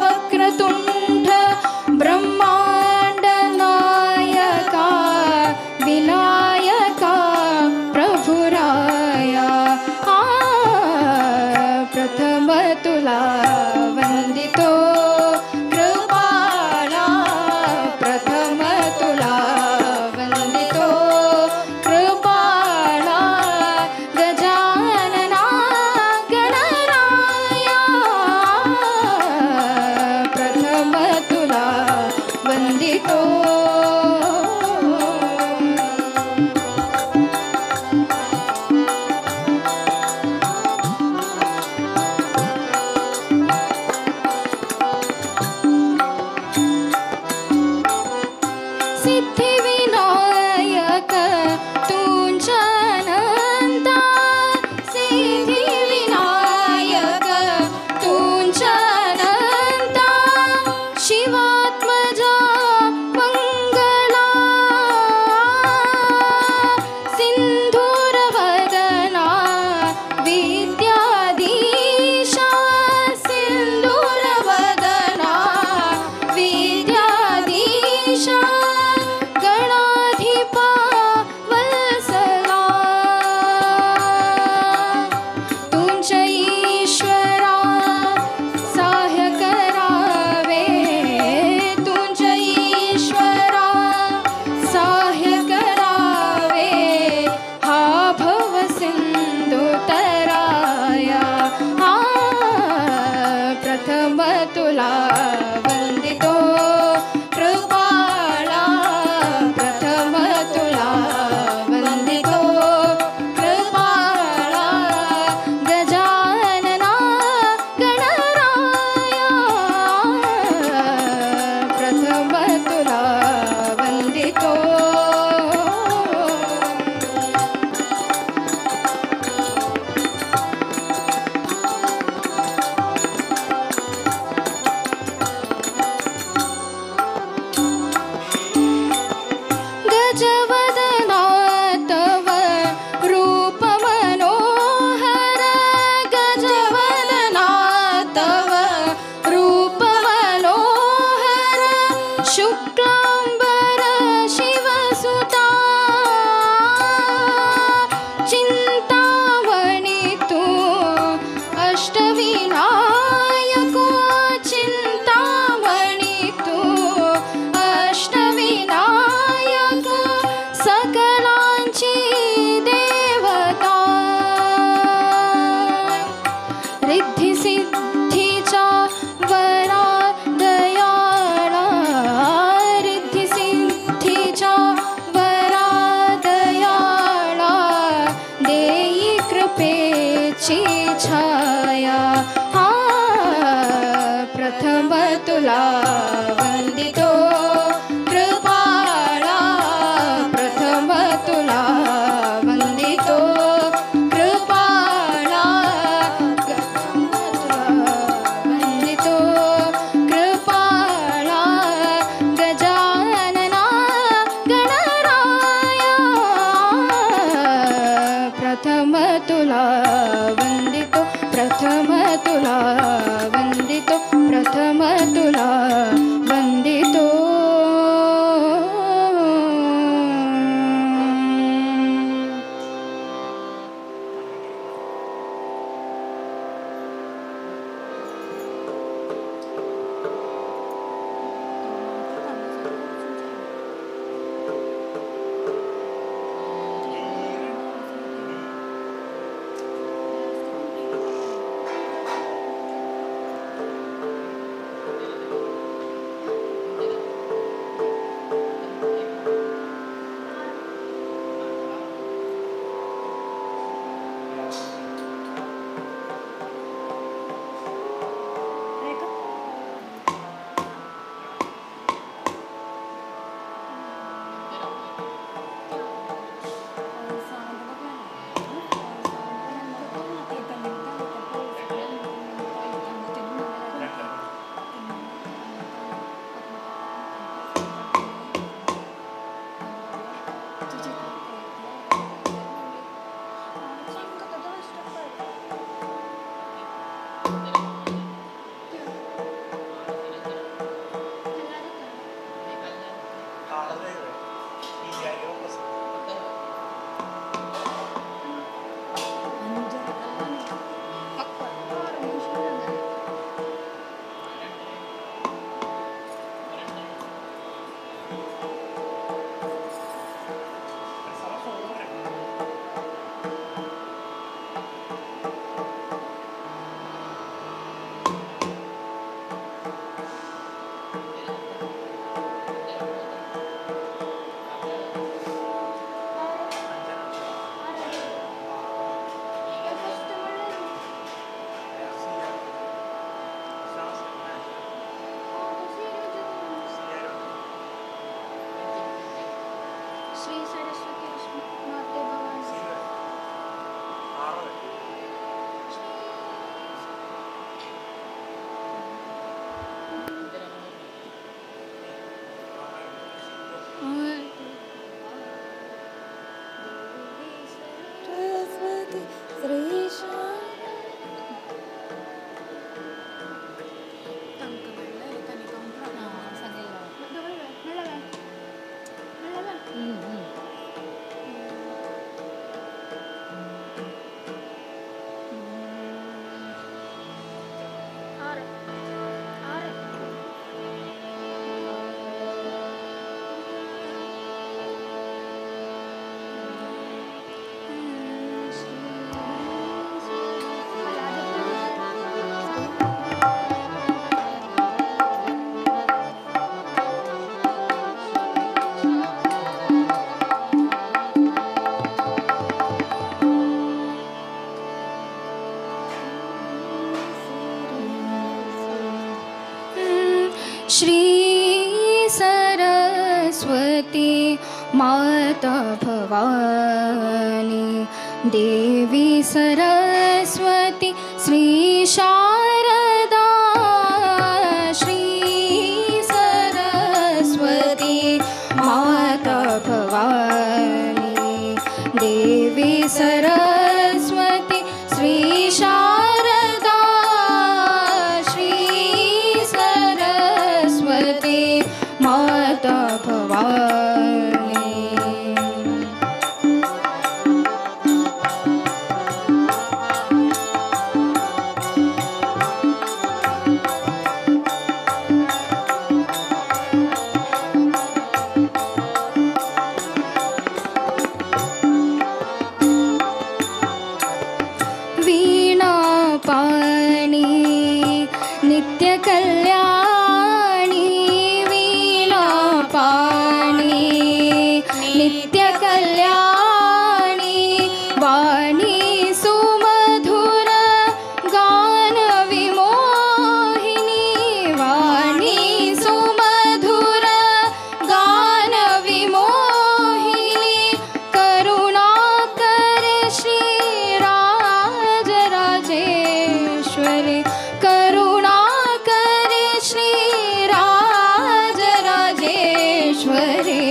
वक्रतुण्ड ब्रह्माण्ड नायका विनायका प्रभुराया प्रथम तुला वंदितो कृपाळा प्रथम तुला वंदितो कृपाळा गजानना गणराया प्रथम तुला वंदितो सिद्धिविनायक तुझ्यानंदा सिद्धिविनायक तुझ्यानंदा शिवात्मजा मंगला सिंधूरवदना विद्याधीशा सिंधूरवदना विद्याधीशा गणाधिपा वत्सला तुझ्या ईश्वरा सहाय्य करावे तुझ्या ईश्वरा सहाय्य करावे हा भव सिंधू तराया प्रथम तुला वंदितो कृपाळा प्रथम तुला वंदितो कृपाळा गजानना गणराया प्रथम तुला वंदितो गजवदना तव रूप मनोहर गजवदना तव रूप मनोहर शुक्लांबर शिवसुता चिंतामणि तू अष्टविनायको चिंतामणि तू अष्टविनायक सकलांची देवता रिद्धी सिद्धीचा वरा दयाळा रिद्धी सिद्धीचा वरा दयाळा देई कृपेची छाया प्रथम तुला वंदितो कृपाळा प्रथम तुला वंदितो कृपाळा वंदितो कृपाळा गजानना गणराया प्रथम तुला वंदितो प्रथम तुला वंदितो प्रथम तुला श्री सरस्वती माते भवानी श्री सरस्वती माता भवानी देवी सरस्वती श्री शारदा श्री सरस्वती माता भवानी देवी सरस्वती श्री शारदा श्री सरस्वती माता भवानी वीणा पाणी नित्य कल्याणी वीणा पाणी नित्य कल्याणी वाणी सुमधुर गान विमोहिनी वाणी सुमधुर गान विमोहिनी करुणा करे श्री राजेश्वरी करुणा करे श्री राजेश्वरी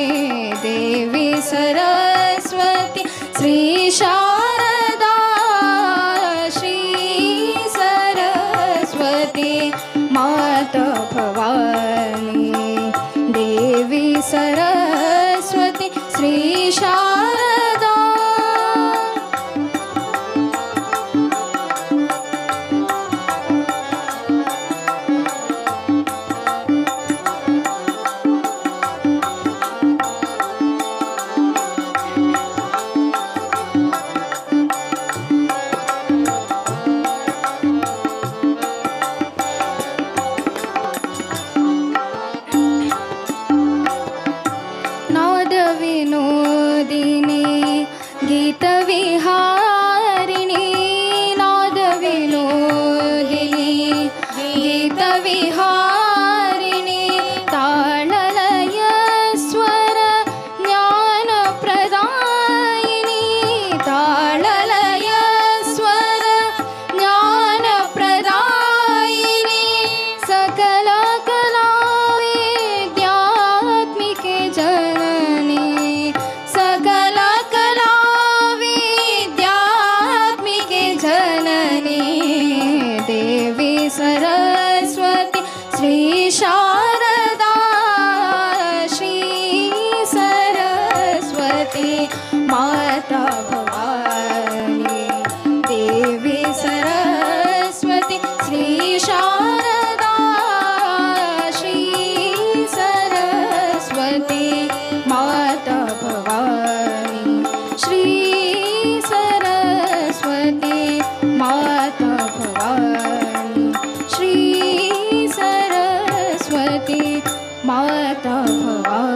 देवी सरस्वती श्री शारदा श्री सरस्वती माता भवानी देवी सरस्वती श्री शारदा नाद विनोदिनी गीत विहारिणी नाद विनोदिनी गीत विहारिणी ताळलय स्वर ज्ञान प्रदायिनी ताळलय स्वर ज्ञान प्रदायिनी सकल कला विद्यात्मिके जननी सकल कला विद्यात्मिके जननी देवी सरस्वती श्री शारदा श्री सरस्वती माता भवानी देवी सरस्वती श्री शारदा श्री सरस्वती माता भवानी श्री सरस्वती माता भवानी श्री सरस्वती माता भवानी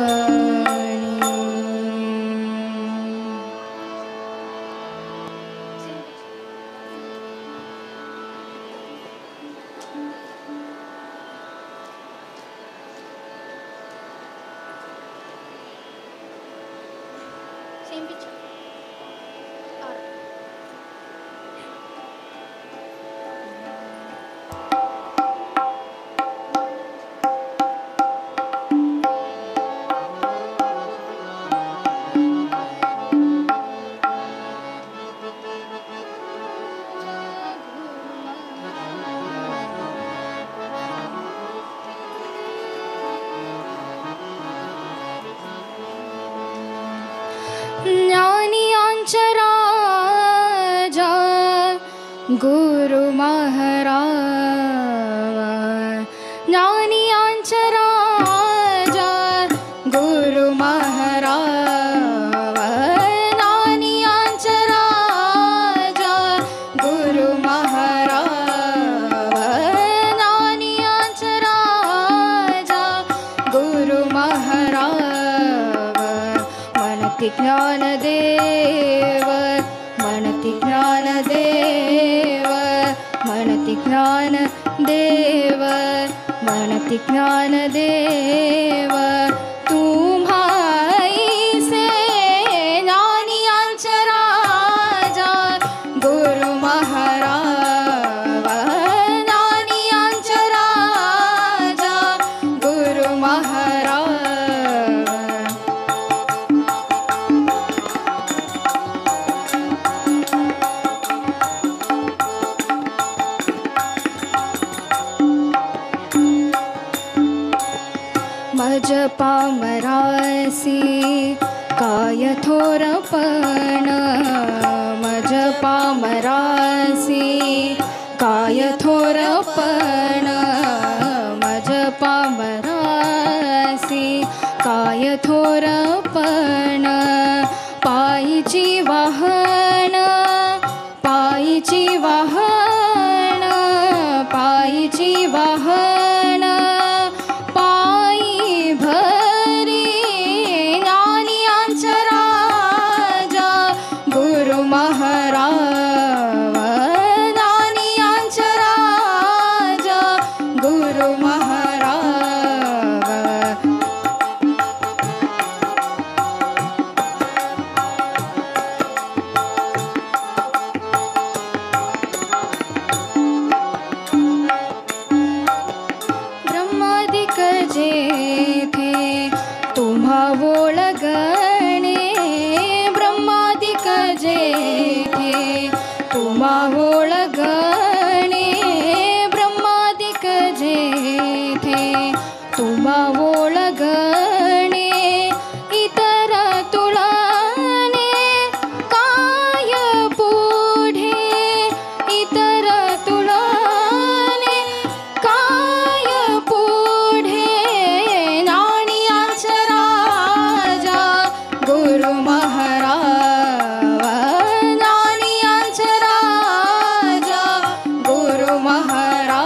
ज्ञानियांचा राजा गुरु महाराज, ज्ञानियांचा राजा गुरु महाराज, ज्ञानियांचा राजा गुरु महाराज, ज्ञानियांचा राजा गुरु महाराज, म्हणती ज्ञानदेव, म्हणती ज्ञानदेव, म्हणती ज्ञानदेव, म्हणती ज्ञानदेव, तुम्हाईसे ज्ञानियांचा राजा गुरु महाराज, ज्ञानियांचा राजा गुरु महाराज. मज पामरासी काय थोरपण, मज पामरासी काय थोरपण, मज पामरासी काय थोरपण, पायीची वाहन, पायीची वाहन, पायीची वाहन, पायी भरी ज्ञानियांचा राजा गुरु महाराज, ज्ञानियांचा राजा गुरु महाराज. ब्रह्मादिक जेथे तुम्हा ओळगणे, ब्रह्मादिक जेथे तुम्हा ओळगणे, ब्रह्मादिक जेथे तुम्हा ओळगणे, इतर तुळने काय पुढे, इतर तुळने काय पुढे, ज्ञानियांचा राजा गुरु महाराज, ज्ञानियांचा राजा गुरु महाराज.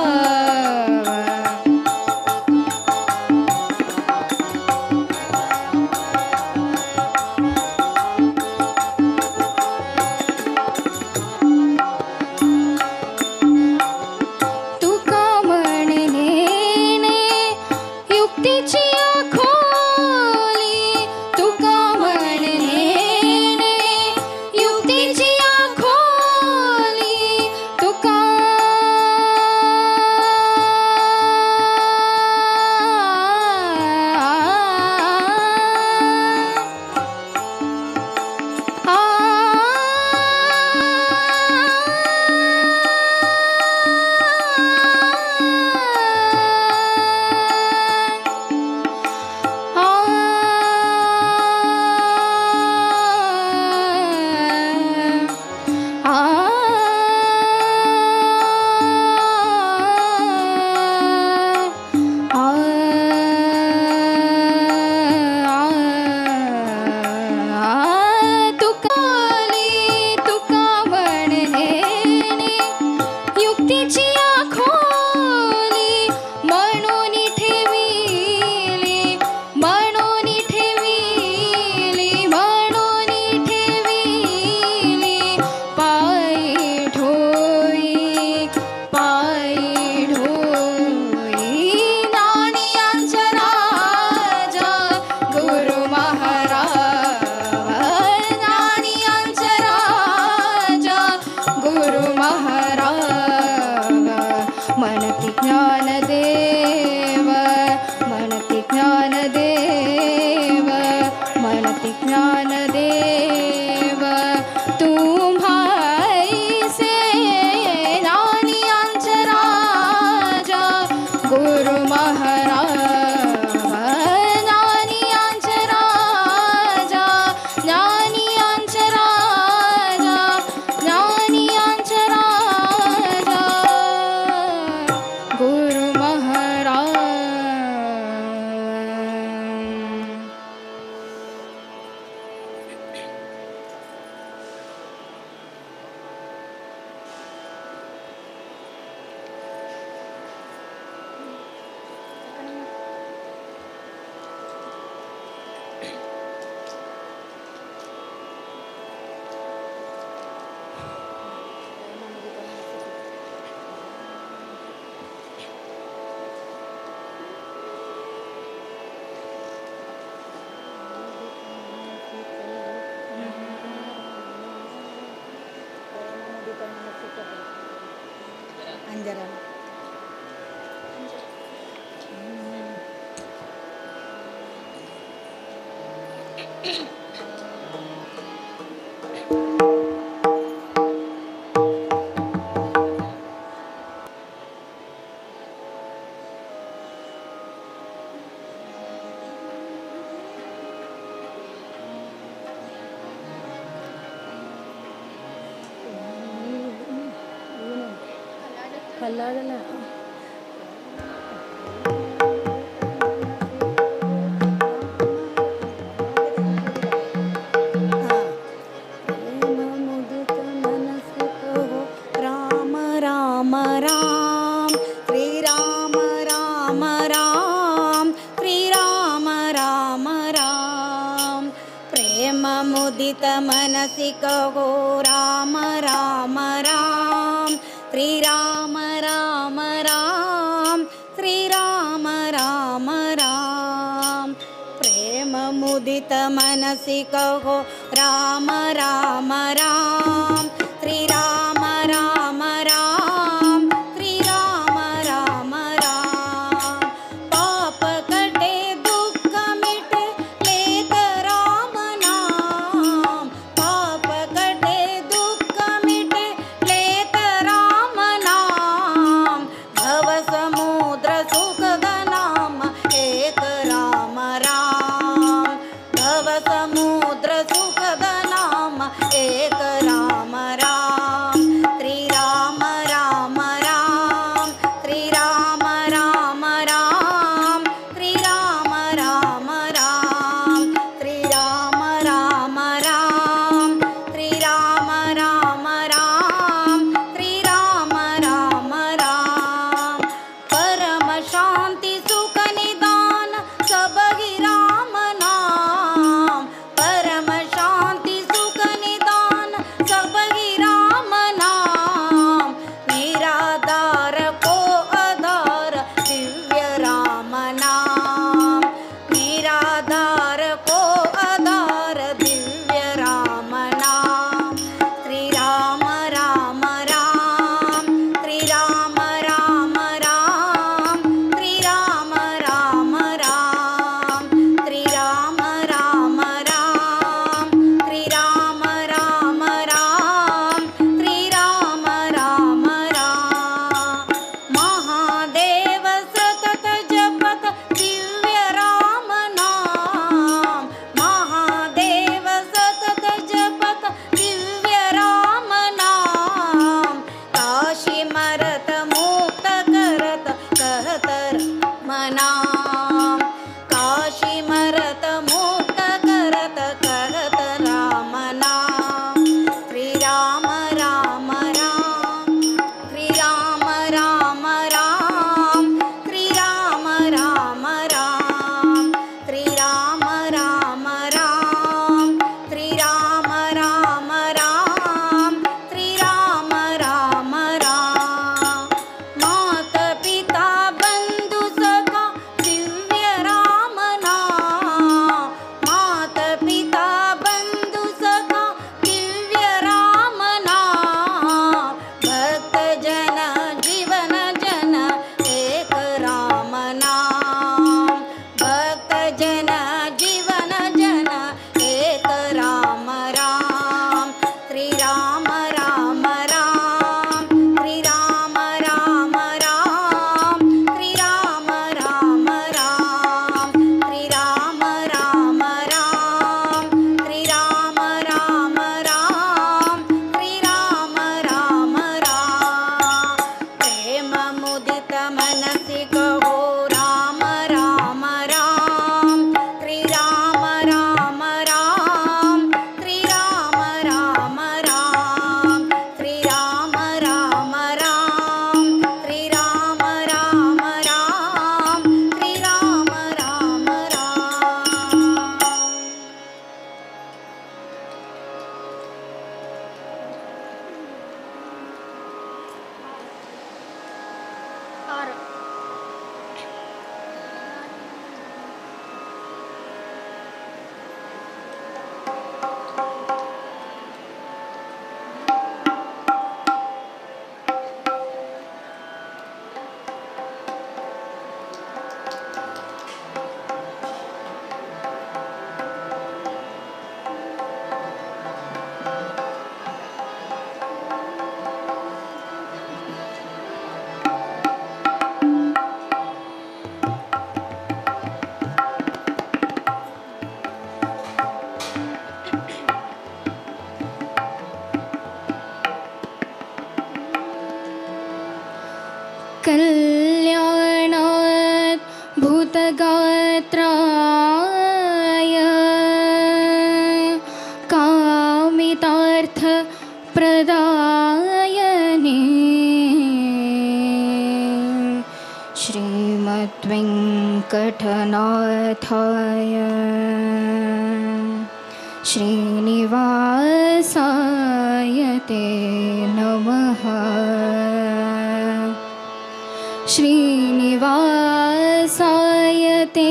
ಕಲ್ಲಾಡಲ್ಲ. ರಾಮ ರಾಮ ರಾಮ ಶ್ರೀರಾಮ ರಾಮ ರಾಮ ಶ್ರೀರಾಮ ರಾಮ ರಾಮ ಪ್ರೇಮ ಮುದಿತ ಮನಸಿ ಕಹೋ ರಾಮ ರಾಮ ರಾಮ ಶ್ರೀರಾಮ ರಾಮ ರಾಮ ಶ್ರೀರಾಮ ರಾಮ ರಾಮ ಪ್ರೇಮ ಮುದಿತ ಮನಸಿ ಕಹೋ ರಾಮ ರಾಮ ರಾಮ ಶ್ರೀರಾಮ ರಾಮ ರಾಮ ಶ್ರೀರಾಮ ರಾಮ ರಾಮ ಪಾಪ ಕटे दुख मिटे लेत राम नाम पाप कटे दुख मिटे लेत राम नाम भव समुद्र सुखद नाम एक राम राम भव समुद्र सुखद नाम एक राम राम श्रीराम राम राम श्रीराम राम राम श्रीराम राम राम श्रीराम राम राम श्रीराम राम राम श्रीराम राम राम परम शांति सुख निदान सबहि राम नाम परम शांति सुख निदान सबहि राम नाम निराधार को आधार दिव्य राम नाम निराधार को आधार दिव्य राम नाम श्रीराम राम राम श्रीराम राम राम श्रीराम राम राम श्रीराम राम राम श्रीराम राम राम श्रीराम राम राम महादेव सतत जपत दिव्य राम नाम महादेव सतत जपत दिव्य राम नाम काशी मरत मुक्त करत कहत राम नाम काशी मरत मुक्त करत कहत राम नाम श्रीराम राम राम श्रीराम राम राम श्रीराम राम राम श्रीराम राम राम श्रीराम राम राम श्रीराम राम राम मात पिता बंधु सखा दिव्य राम नाम मात पिता बंधु सखा दिव्य राम नाम भक्त जन जीवन जन एक राम नाम भक्त जन जीवन जन एक राम राम श्रीराम राम राम श्रीराम राम राम श्रीराम राम राम श्रीराम राम राम श्रीराम राम राम श्रीराम राम राम प्रेम मुदित मनसि कहो राम राम राम श्रीराम राम राम श्रीराम राम राम श्रीराम राम राम श्रीराम राम राम श्रीराम राम ಆರು कल्याणात् भूतगात्राय कामितार्थप्रदायने श्रीमद्वेङ्कटनाथाय श्रीनिवासाय ते नमः। श्रीनिवासाय ते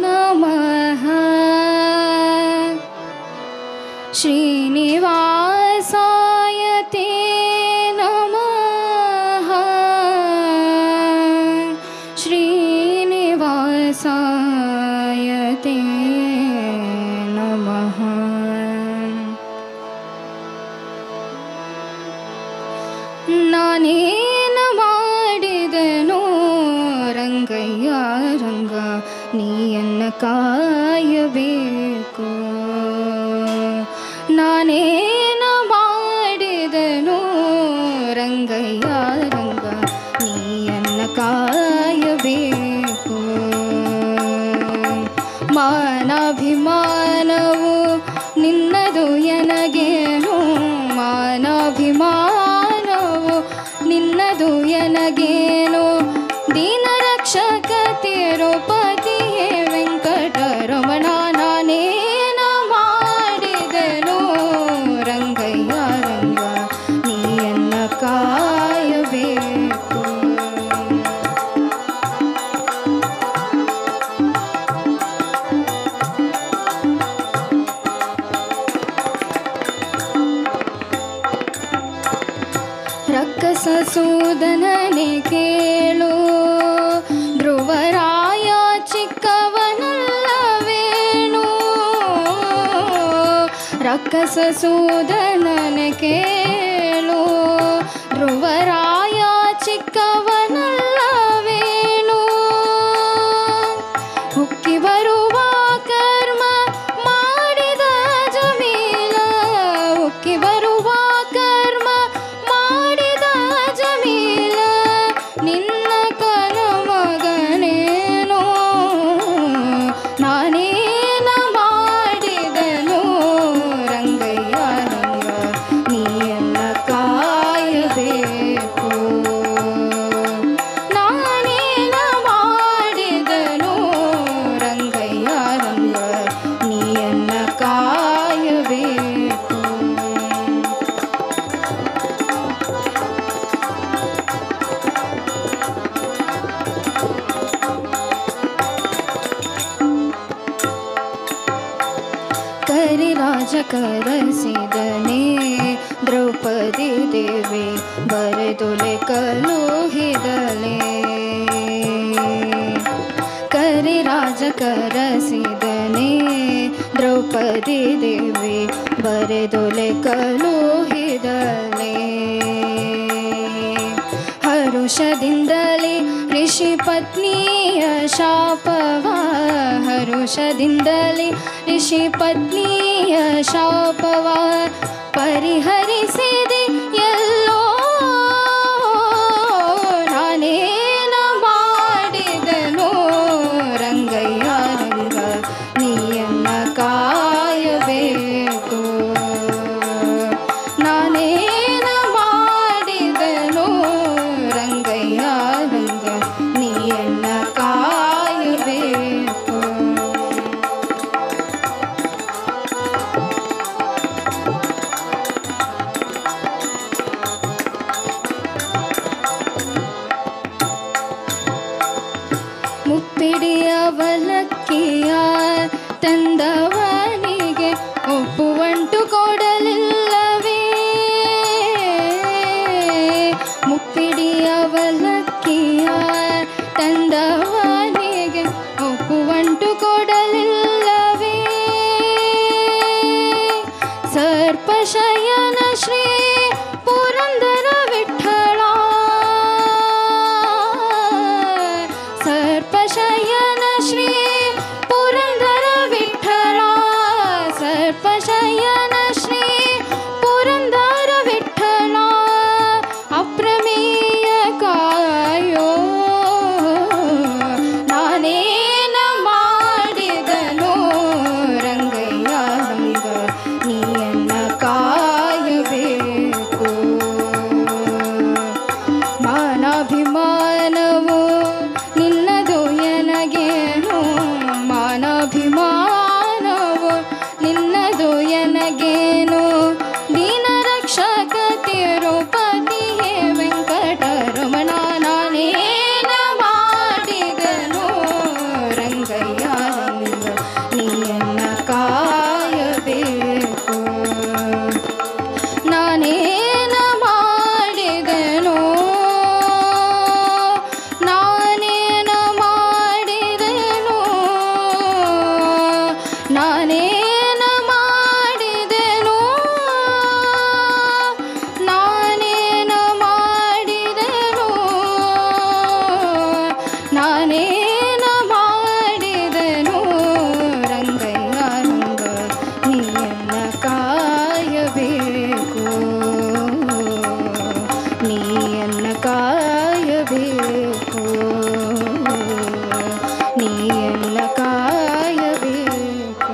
नमः। श्रीनिवासाय ते नमः। श्रीनिवासाय ते नमः। ನಾನೇನ ಮಾಡಿದೆನೋ ರಂಗಯ್ಯ ರಂಗ ನೀಯನ್ನ ಕಾಯಬೇಕು. ನಾನೇನ ಮಾಡಿದೆನೋ ರಂಗಯ್ಯ ರಂಗ ನೀಯನ್ನ ಕಾಯಬೇಕು. ಮಾನಾಭಿಮಾನವು ನಿನ್ನದು ಎನಗೇನು, ಮಾನಾಭಿಮಾನವು ನಿನ್ನದು ಎನಗೇನು. ದೀನ ರಕ್ಷಕ ತಿರುಪತಿಯೇ ವೆಂಕಟರಮಣ ನಾನೇನ ಮಾಡಿದೆನೋ ರಂಗಯ್ಯ ರಂಗ ನೀಯನ್ನ ಕಾಯಬೇಕು. ರಕ್ಕಸಸೂದನನೆ ಕೇಳು, ಧ್ರುವರಾಯ ಚಿಕ್ಕವನಲ್ಲವೇನು. ರಕ್ಕಸಸೂದನನೆ ಕೇಳು, ಧ್ರುವರಾಯ ಚಿಕ್ಕವನಲ್ಲವೇನು. ಹುಕ್ಕಿ ಬರುವ ಕರ್ಮ ಮಾಡಿದ ಜಮೀಲ, ಹುಕ್ಕಿ ಬರುವ ಕರ್ಮ ಮಾಡಿದ ಜಮೀಲ. ನಿನ್ನ ಕನ ಮಗನೇನೋ ನಾನೇನ ಮಾಡಿದೆನೋ ರಂಗಯ್ಯ ರಂಗ ನೀಯನ್ನ ಕಾಯಬೇಕು. ನಾನೇನ ಮಾಡಿದೆನೋ ರಂಗಯ್ಯ ರಂಗ ನೀಯನ್ನ ಕಾಯಬೇಕು. ಕರಿರಾಜ ಕರೆಸಿದನೆ ದ್ರೌಪದಿ ದೇವಿ ಬರೆದೊಲೆ ಕಳುಹಿದಲೆ. ಕರಿರಾಜ ಕರೆಸಿದನೆ ದ್ರೌಪದಿ ದೇವಿ ಬರೆದೊಲೆ ಕಳುಹಿದಲೆ. ಹರುಷದಿಂದಲೇ ಋಷಿ ಪತ್ನಿಯ ಶಾಪವ, ಹರುಷದಿಂದಲೇ ಋಷಿ ಪತ್ನಿಯ ಶಾಪವ ಪರಿಹರಿಸಿದೆ ಎಲ್ಲೋ. ನಾನೇನ ಮಾಡಿದೆನೋ ರಂಗಯ್ಯ ರಂಗ ನೀಯನ್ನ ಕಾಯಬೇಕು. ನಾನೇನ ಮಾಡಿದೆನೋ ರಂಗಯ್ಯ ರಂಗ ನೀಯನ್ನ ಕಾಯಬೇಕು. ಮುಪ್ಪಿಡಿಯ ಅವಲಕ್ಕಿಯ ತಂದವನಿಗೆ ಒಪ್ಪುವಂಟು ಕೊಡಲಿಲ್ಲವೇ. ಮುಪ್ಪಿಡಿಯ ಅವಲಕ್ಕಿಯ ತಂದವನಿಗೆ ಒಪ್ಪುವಂಟು ಕೊಡಲಿಲ್ಲವೇ. ಸರ್ಪಶಯನ ಶ್ರೀ ಪುರಂದರ ವಿಠ್ಠಲ, ಸರ್ಪಶಯನ ಶ್ರೀ ಪುರಂದರ ವಿಠ್ಠಲ, ಸರ್ಪಶಯನ ಶ್ರೀ ಪುರಂದರ ವಿಠ್ಠಲ. ಅಪ್ರಮೇಯ ಕಾರಣ ನಾನೇನ ಮಾಡಿದೆನು ನಾನೇನ ಮಾಡಿದೆನು ನಾನೇನ ಮಾಡಿದೆನು ರಂಗಯ್ಯ ರಂಗ ನೀಯನ್ನ ಕಾಯಬೇಕು ನೀಯನ್ನ ಕಾಯಬೇಕು ನೀಯನ್ನ ಕಾಯಬೇಕು.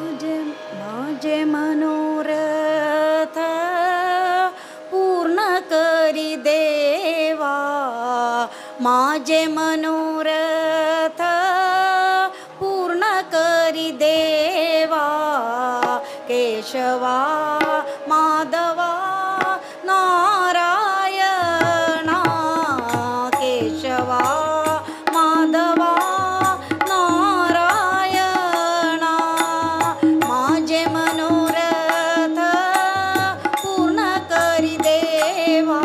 माझे मनोरथ पूर्ण करी देवा माझे मनोरथ पूर्ण करी देवा केशवा माधवा नारायणा केशवा माधवा नारायणा माझे मनोरथ पूर्ण करी देवा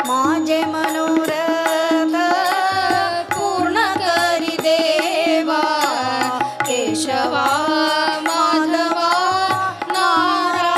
माझे मनोरथ पूर्ण करी देवा केशवा माधवा नारायणा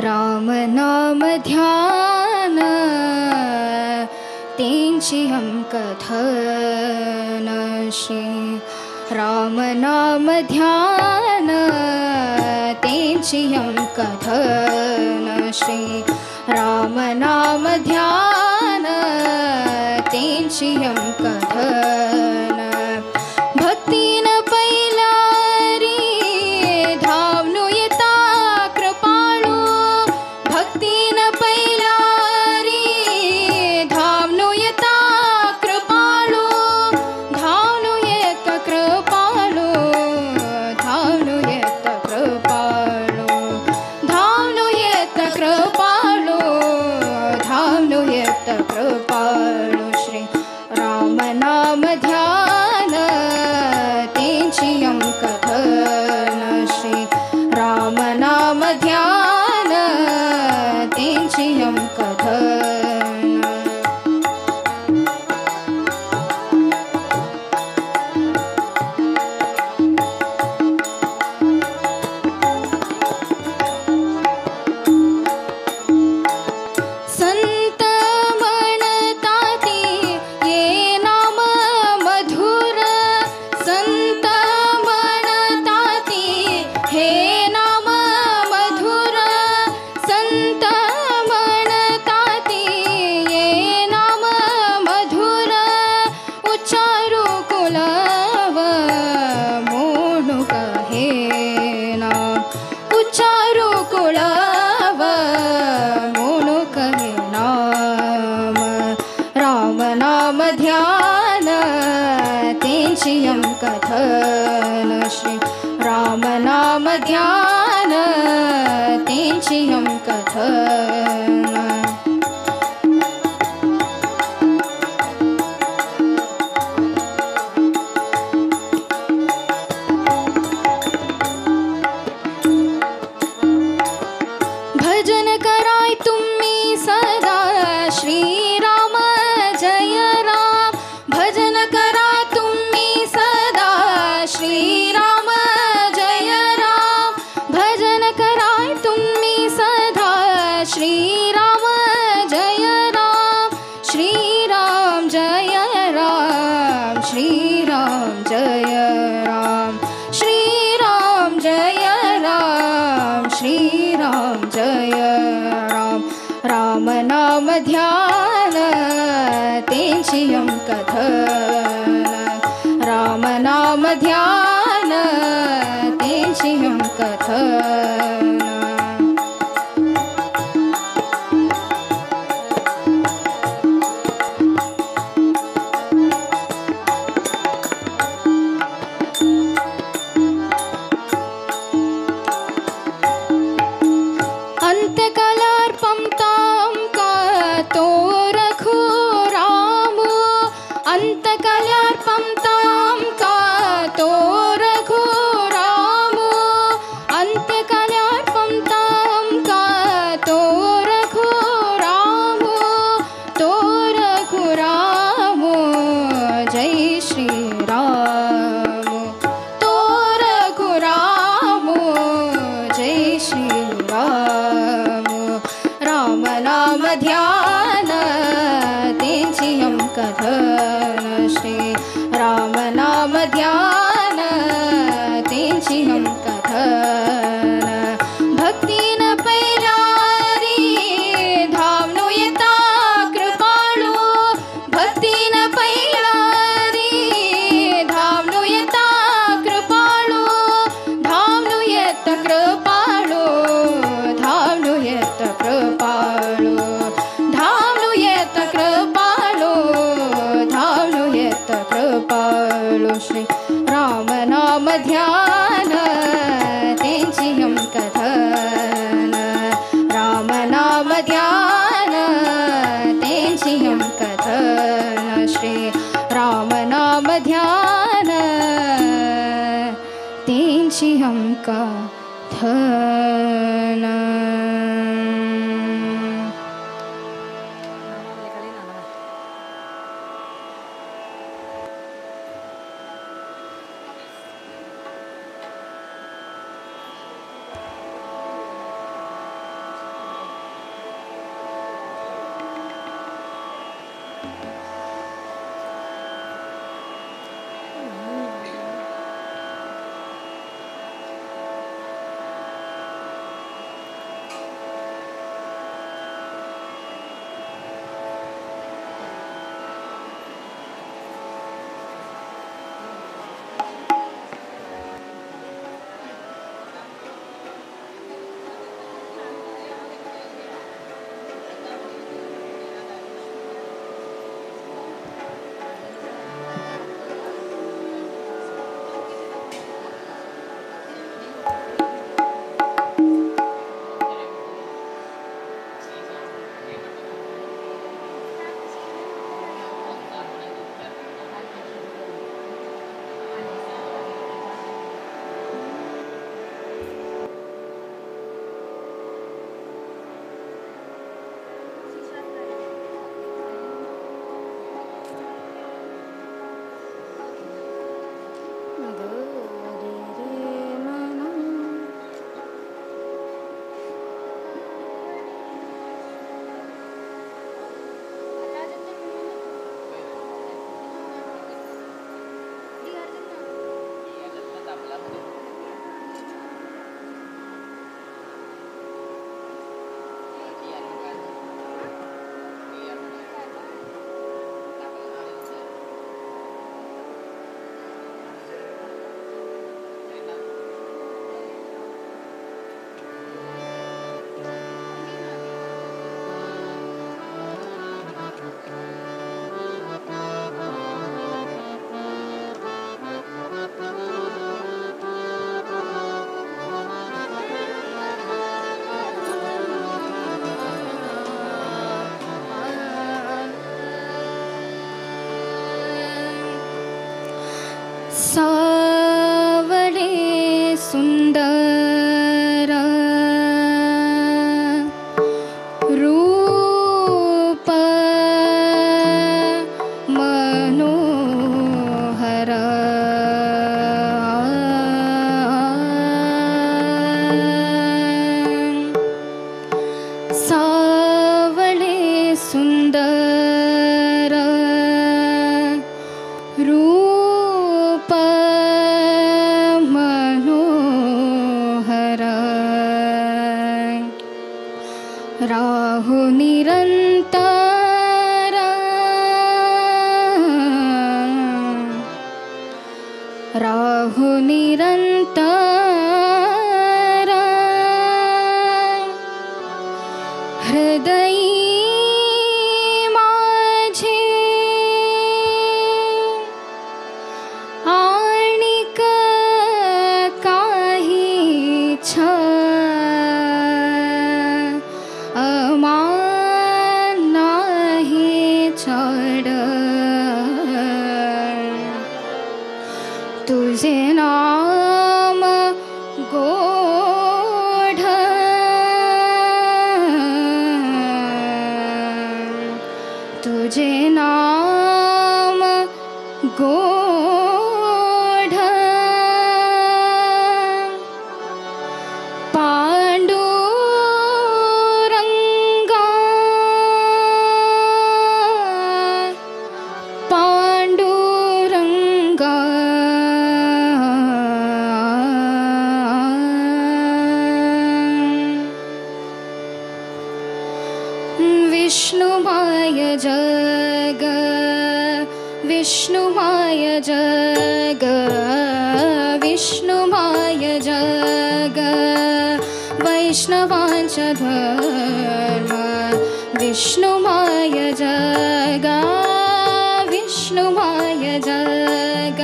राम नाम ध्यान तेंची हम कथन श्री राम नाम ध्यान तेंची हम कथन श्री राम नाम ध्यान तेंची हम कथन भक्तीन पैलारी धावनु येता कृपाळू भक्तीन पैलारी धावनु येता कृपाळू धावनु येत कृपाळू धावनु येत कृपाळू धावनु येत कृपाळू धावनु येत कृपाळू श्री राम नाम ध्यान तेंची हम कथन श्री राम नाम ध्यान तेंची हम कथन संत म्हणताती ये नाम मधुर संत म्हणताती हे नाम मधुर संत म्हणताती ये नाम मधुर उच्चारू कुलव मोणू कहे नाम उच्चारू कुलव मोणू कहे नाम राम नाम ध्यान तेंची हम कथन श्री राम नाम ध्यान तेंची हम कथन भजन कराय तुम्ही सदा श्रीराम जय राम भजन करा तुम्ही सदा श्रीराम जय राम भजन कराय तुम्ही सदा श्रीराम जय राम श्रीराम जय राम श्रीराम जय राम श्रीराम जय राम श्रीराम जय राम राम नाम ध्यान तेंची हम कथन राम नाम ध्यान तेंची हम कथन अंतकालार्पं तां का तो रघु राम अंतकालार्पं तां का तो रघु राम अंतकालार्पं तां का तो रघु राम जय श्री राम तो रघु राम जय श्री राम राम नाम ध्यान तेंची हम कथन श्री राम नाम ध्यान तेंची हम कथन भक्तीन पैलारी धावनु येता कृपाळू भक्तीन पैलारी धावनु येता कृपाळू धावनु येत कृपाळू धावनु येत कृपाळू धावनु येत कृपाळू धावनु येत कृपाळू श्री राम नाम ध्यान तेंची हम कथन राम नाम ध्यान तेंची हम कथन श्री राम नाम ध्यान तेंची हम कथन सुंदर रूप मनोहर सावळे सुंदर रूप मनोहर राहु निरंतर राहु निरंतर हृदयी माझे आणिक काही अमान नाही चढ तुझे नाम गोढ तुझे नाम गोढ पांडुरंगा पांडुरंगा विष्णुमाय जग विष्णुमाय जग विष्णुमाय जग वैष्णवांचा धर्म विष्णुमाय जग विष्णुमाय जग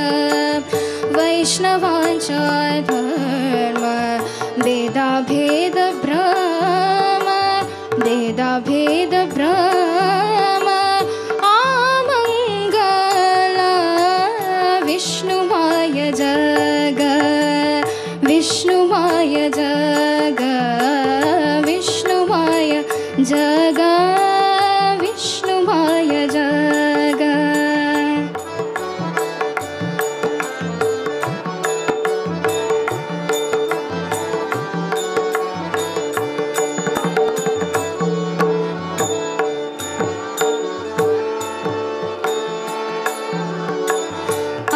वैष्णवांचा धर्म भेद भ्रम भेद भ्रम आमंगल विष्णुमाय जग विष्णुमाय जग विष्णुमाय जग विष्णुमाय जग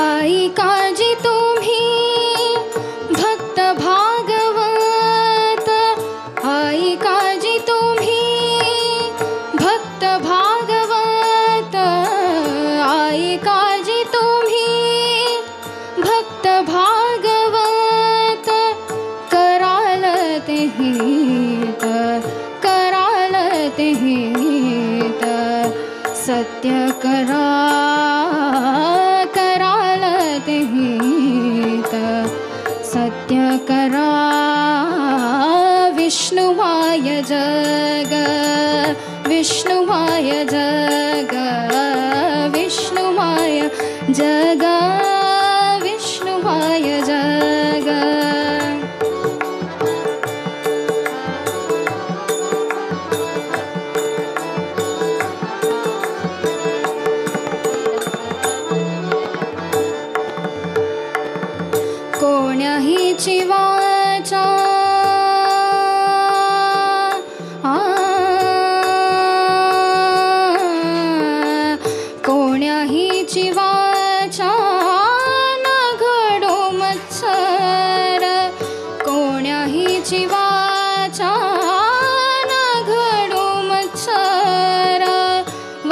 आई काजी तुम्ही भक्त भागवत आई काजी तुम्ही भक्त भागवत आई काजी तुम्ही भक्त भागवत कराल ते हित कराल ते हित सत्य करा कराल ते हित सत्य करा विष्णुमाय जग विष्णुमाय जग विष्णुमाय जग विष्णुमाय जग कोण्याहीची वाचा कोण्याहीची वाचा न घडो मत्सर कोण्याहीची वाचा न घडो मत्सर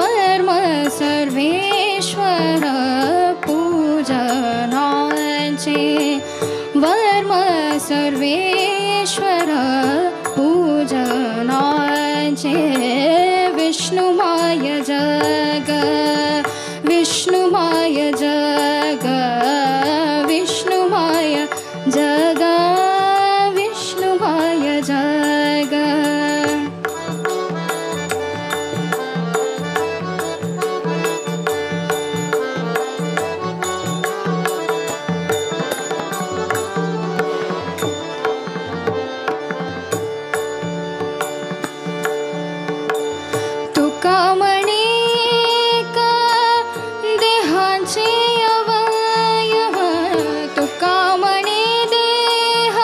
वर्म सर्वेश्वर पूजनाचे वर्म सर्वेश्वर पूजनाचे विष्णुमाय जग विष्णुमाय जग विष्णुमाय जग विष्णुमाय जग तुका म्हणे का देहाचे अवयव तुका म्हणे देह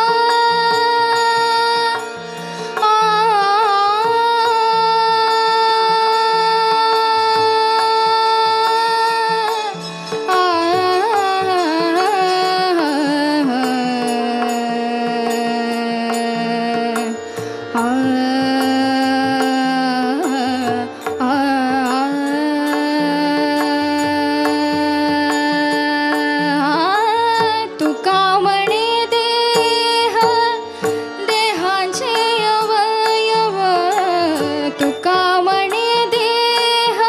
तुका म्हणे देह देहाचे अवयव तुका म्हणे देह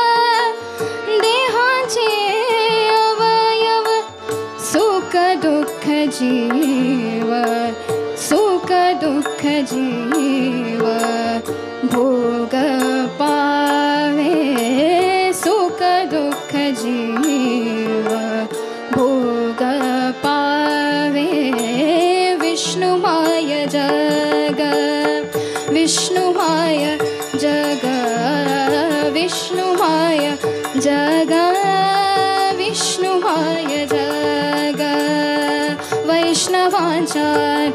देहाचे अवयव सुख दुःख जीव सुख दुःख जीव भोग पावे सुख दुःख जीव भोग पावे विष्णुमाय जग विष्णुमाय जग विष्णुमाय जग विष्णुमाय जग वैष्णवांचा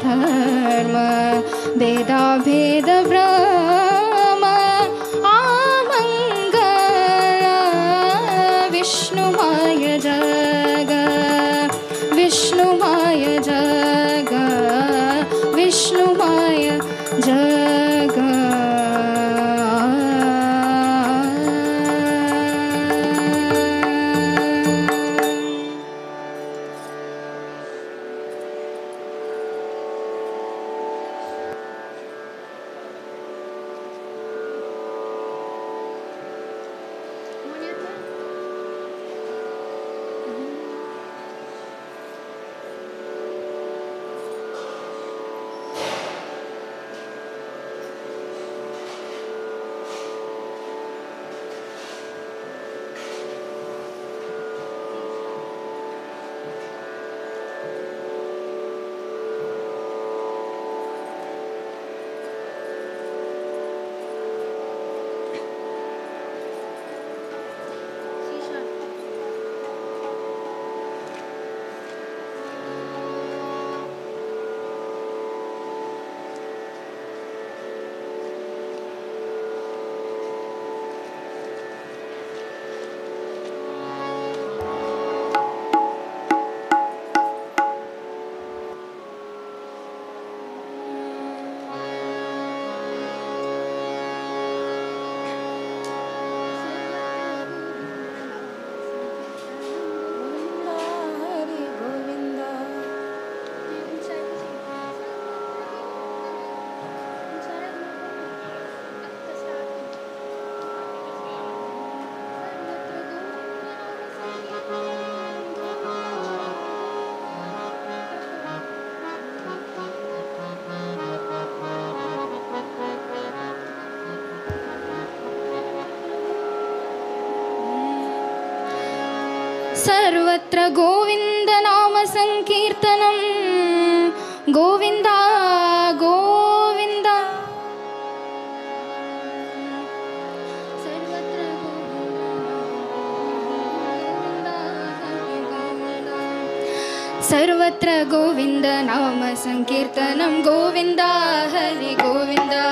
धर्म भेदाभेद भ्रम आमंगल विष्णुमाय जग विष्णुमाय जग विष्णुमाय जग सर्वत्र गोविंद नाम संकीर्तनम गोविंदा गोविंदा सर्वत्र गोविंद नाम संकीर्तनम गोविंदा हरि गोविंदा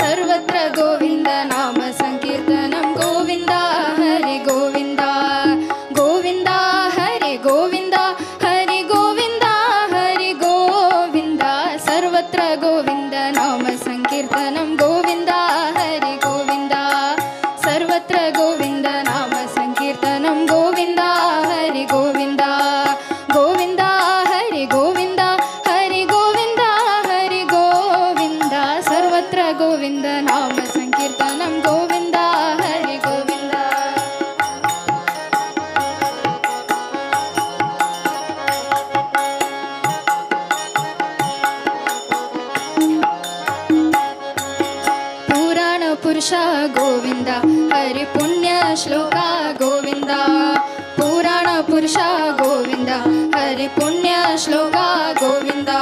सर्वत्र गोविंद नाम संकीर्तनम गोविंदा हरि गोविंदा गोविंदा हरि गोविंदा हरि गोविंदा हरि गोविंदा सर्वत्र गोविंद नाम संकीर्तनम गोविंदा हरि गोविंदा सर्वत्र गोविंद नाम संकीर्तनम गोविंदा हरि गोविंदा गोविंदा हरि गोविंदा हरि गोविंदा हरि गोविंदा सर्वत्र गोविंद नाम संकीर्तनम गोविंदा हरि गोविंदा पुराण पुरुषा गोविंदा हरि पुण्य श्लोका गोविंदा पुराण पुरुषा गोविंदा हरि पुण्य श्लोका गोविंदा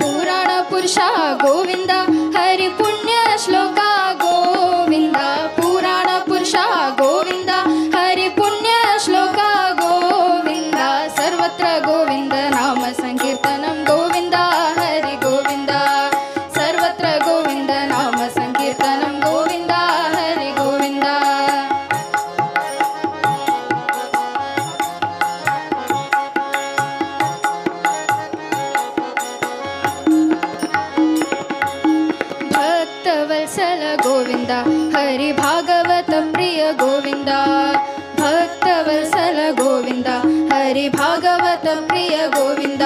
पुराण पुरुषा गोविंदा हरि पुण्य श्लोका गोविंदा पुराण ಭಕ್ತವತ್ಸಲ ಗೋವಿಂದ ಹರಿ ಭಾಗವತ ಪ್ರಿಯ ಗೋವಿಂದ ಭಕ್ತವತ್ಸಲ ಗೋವಿಂದ ಹರಿ ಭಾಗವತ ಪ್ರಿಯ ಗೋವಿಂದ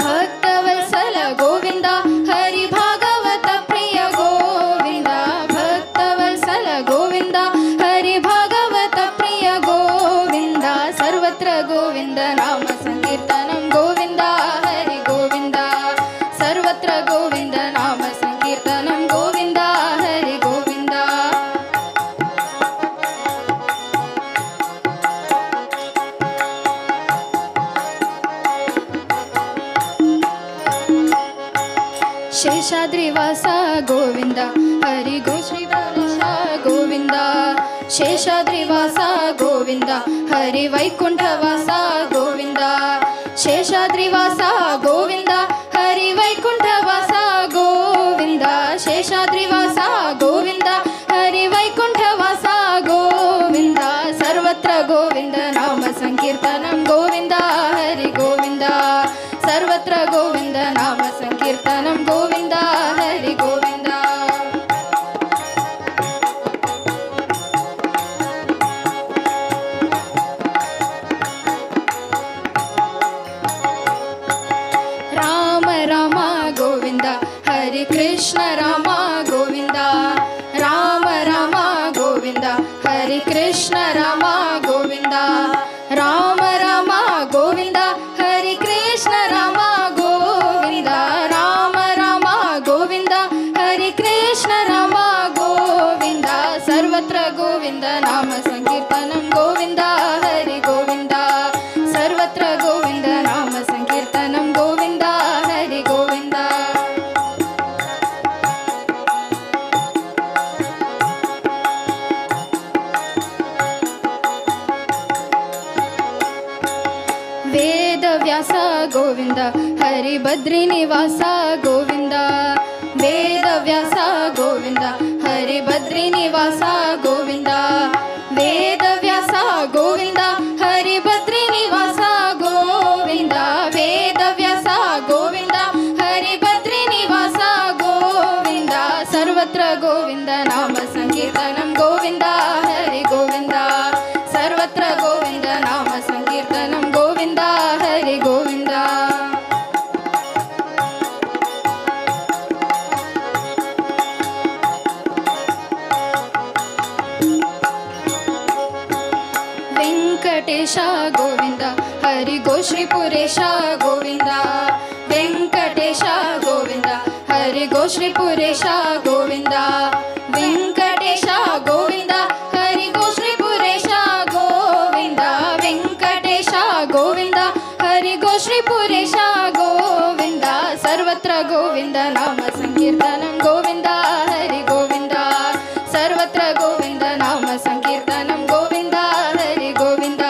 ಭಕ್ತವತ್ಸಲ ಗೋವಿಂದ ಹರಿ ಭಾಗವತ ಪ್ರಿಯ ಗೋವಿಂದ ಭಕ್ತವತ್ಸಲ ಗೋವಿಂದ ಹರಿ ಭಾಗವತ ಪ್ರಿಯ ಗೋವಿಂದ ಸರ್ವತ್ರ ಗೋವಿಂದ ನಾಮ ಸಂಕೀರ್ತನಂ ಗೋವಿಂದ ಹರಿ ಗೋವಿಂದ ಸರ್ವತ್ರ ಗೋವಿಂದ ನಾಮ ಸಂಕೀರ್ತನಂ ಗೋವಿಂದ ಹರಿ ಗೋವಿಂದ ಶೇಷಾದ್ರಿವಾಸ ಗೋವಿಂದ ಹರಿ ಗೋ ಶ್ರೀವಾಸ ಗೋವಿಂದ ಶೇಷಾದ್ರಿವಾಸ ಗೋವಿಂದ ಹರಿ ವೈಕುಂಠವಾಸ ಗೋವಿಂದ ಶೇಷಾದ್ರಿವಾಸ ಗೋವಿಂದ ಹರಿ ವೈಕುಂಠವಾಸ ಗೋವಿಂದ ಶೇಷಾದ್ರಿವಾಸ ಗೋವಿಂದ ಹರಿ ವೈಕುಂಠವಾಸ ಗೋವಿಂದ ಸರ್ವತ್ರ ಗೋವಿಂದ ನಾಮ ಸಂಕೀರ್ತನಂ ಗೋವಿಂದ ಹರಿ ಗೋವಿಂದ ಸರ್ವತ್ರ ಗೋವಿಂದ ನಾಮ ಸಂಕೀರ್ತನಂ ಗೋವಿಂದ ಹರಿ ಗೋವಿಂದ ರಾಮ ರಾಮ ಗೋವಿಂದ ಹರಿ ಕೃಷ್ಣ ರಾಮ ಗೋವಿಂದ ರಾಮ ರಾಮ ಗೋವಿಂದ ಹರಿ ಕೃಷ್ಣ ರಾಮ ಗೋವಿಂದ ರಾಮ ರಾಮ ಗೋವಿಂದ ಹರಿ ಕೃಷ್ಣ ರಾಮ ಗೋವಿಂದ ರಾಮ ರಾಮ ಗೋವಿಂದ ಹರಿ ಕೃಷ್ಣ ರಾಮ ಗೋವಿಂದ ಸರ್ವತ್ರ ಗೋವಿಂದ ನಾಮ ಸಂಕೀರ್ತನಂ ಗೋವಿಂದ ಹರಿ ಗೋವಿಂದ ಸರ್ವತ್ರ ಗೋವಿಂದ ನಾಮ ಸಂಕೀರ್ತನಂ ಗೋವಿಂದ ಹರಿ ಗೋವಿಂದ ವೇದವ್ಯಾಸ ಗೋವಿಂದ ಹರಿ ಬದ್ರಿ ನಿವಾಸ ಗೋವಿಂದ ವೇದವ್ಯಾಸ ಗೋವಿಂದ ಹರಿ ಬದ್ರಿ ನಿವಾಸ ಗೋವಿಂದ ವೇದವ್ಯಾಸ ಗೋವಿಂದ ಹರಿ ಬದ್ರಿ ನಿವಾಸ ಗೋವಿಂದ ವೇದವ್ಯಾಸ ಗೋವಿಂದ ಹರಿ ಬದ್ರಿ ನಿವಾಸ ಗೋವಿಂದ ಸರ್ವತ್ರ ಗೋವಿಂದ ನಾಮ ಸಂಕೀರ್ತನಂ ಗೋವಿಂದ ಹರಿ ಗೋವಿಂದ ಸರ್ವತ್ರ ಗೋವಿಂದ ನಾಮ ಸಂಕೀರ್ತನಂ ಗೋವಿಂದ ಹರಿ ಗೋವಿಂದ ವೆಂಕಟೇಶ ಗೋವಿಂದ ಹರಿ ಗೋ ಶ್ರೀಪುರೇಶ ಗೋವಿಂದ ವೆಂಕಟೇಶ ಗೋವಿಂದ ಹರಿ ಗೋ ಶ್ರೀಪುರೇಶ ಗೋವಿಂದ ವೆಂಕಟೇಶ ಗೋವಿಂದ ಹರಿ ಗೋ ಶ್ರೀಪುರೇಶ ಗೋವಿಂದ ವೆಂಕಟೇಶ ಗೋವಿಂದ ಹರಿ ಗೋ ಶ್ರೀಪುರೇಶ ಗೋವಿಂದ ಸರ್ವತ್ರ ಗೋವಿಂದ ನಾಮ ಸಂಕೀರ್ತನಂ ಗೋವಿಂದ ಹರಿ ಗೋವಿಂದ ಸರ್ವತ್ರ ಗೋವಿಂದ ನಾಮ ಸಂಕೀರ್ತನಂ ಗೋವಿಂದ ಹರಿ ಗೋವಿಂದ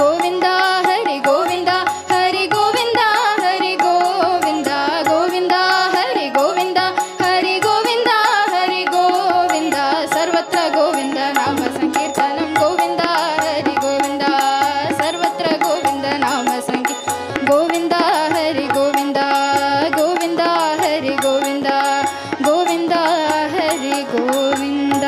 ಗೋವಿಂದ ಹರಿ ಗೋವಿಂದ ಹರಿ ಗೋವಿಂದ ಹರಿ ಗೋವಿಂದ ಗೋವಿಂದ ಹರಿ ಗೋವಿಂದ ಹರಿ ಗೋವಿಂದ ಹರಿ ಗೋವಿಂದ ಸರ್ವತ್ರ ಗೋವಿಂದ ನಾಮ ಸಂಕೀರ್ತನಂ ಗೋವಿಂದ ಹರಿ ಗೋವಿಂದ ಸರ್ವತ್ರ ಗೋವಿಂದ ನಾಮ ಗೋವಿಂದ ಹರಿ ಗೋವಿಂದ ಗೋವಿಂದ ಹರಿ ಗೋವಿಂದ ಗೋವಿಂದ ಹರಿ ಗೋವಿಂದ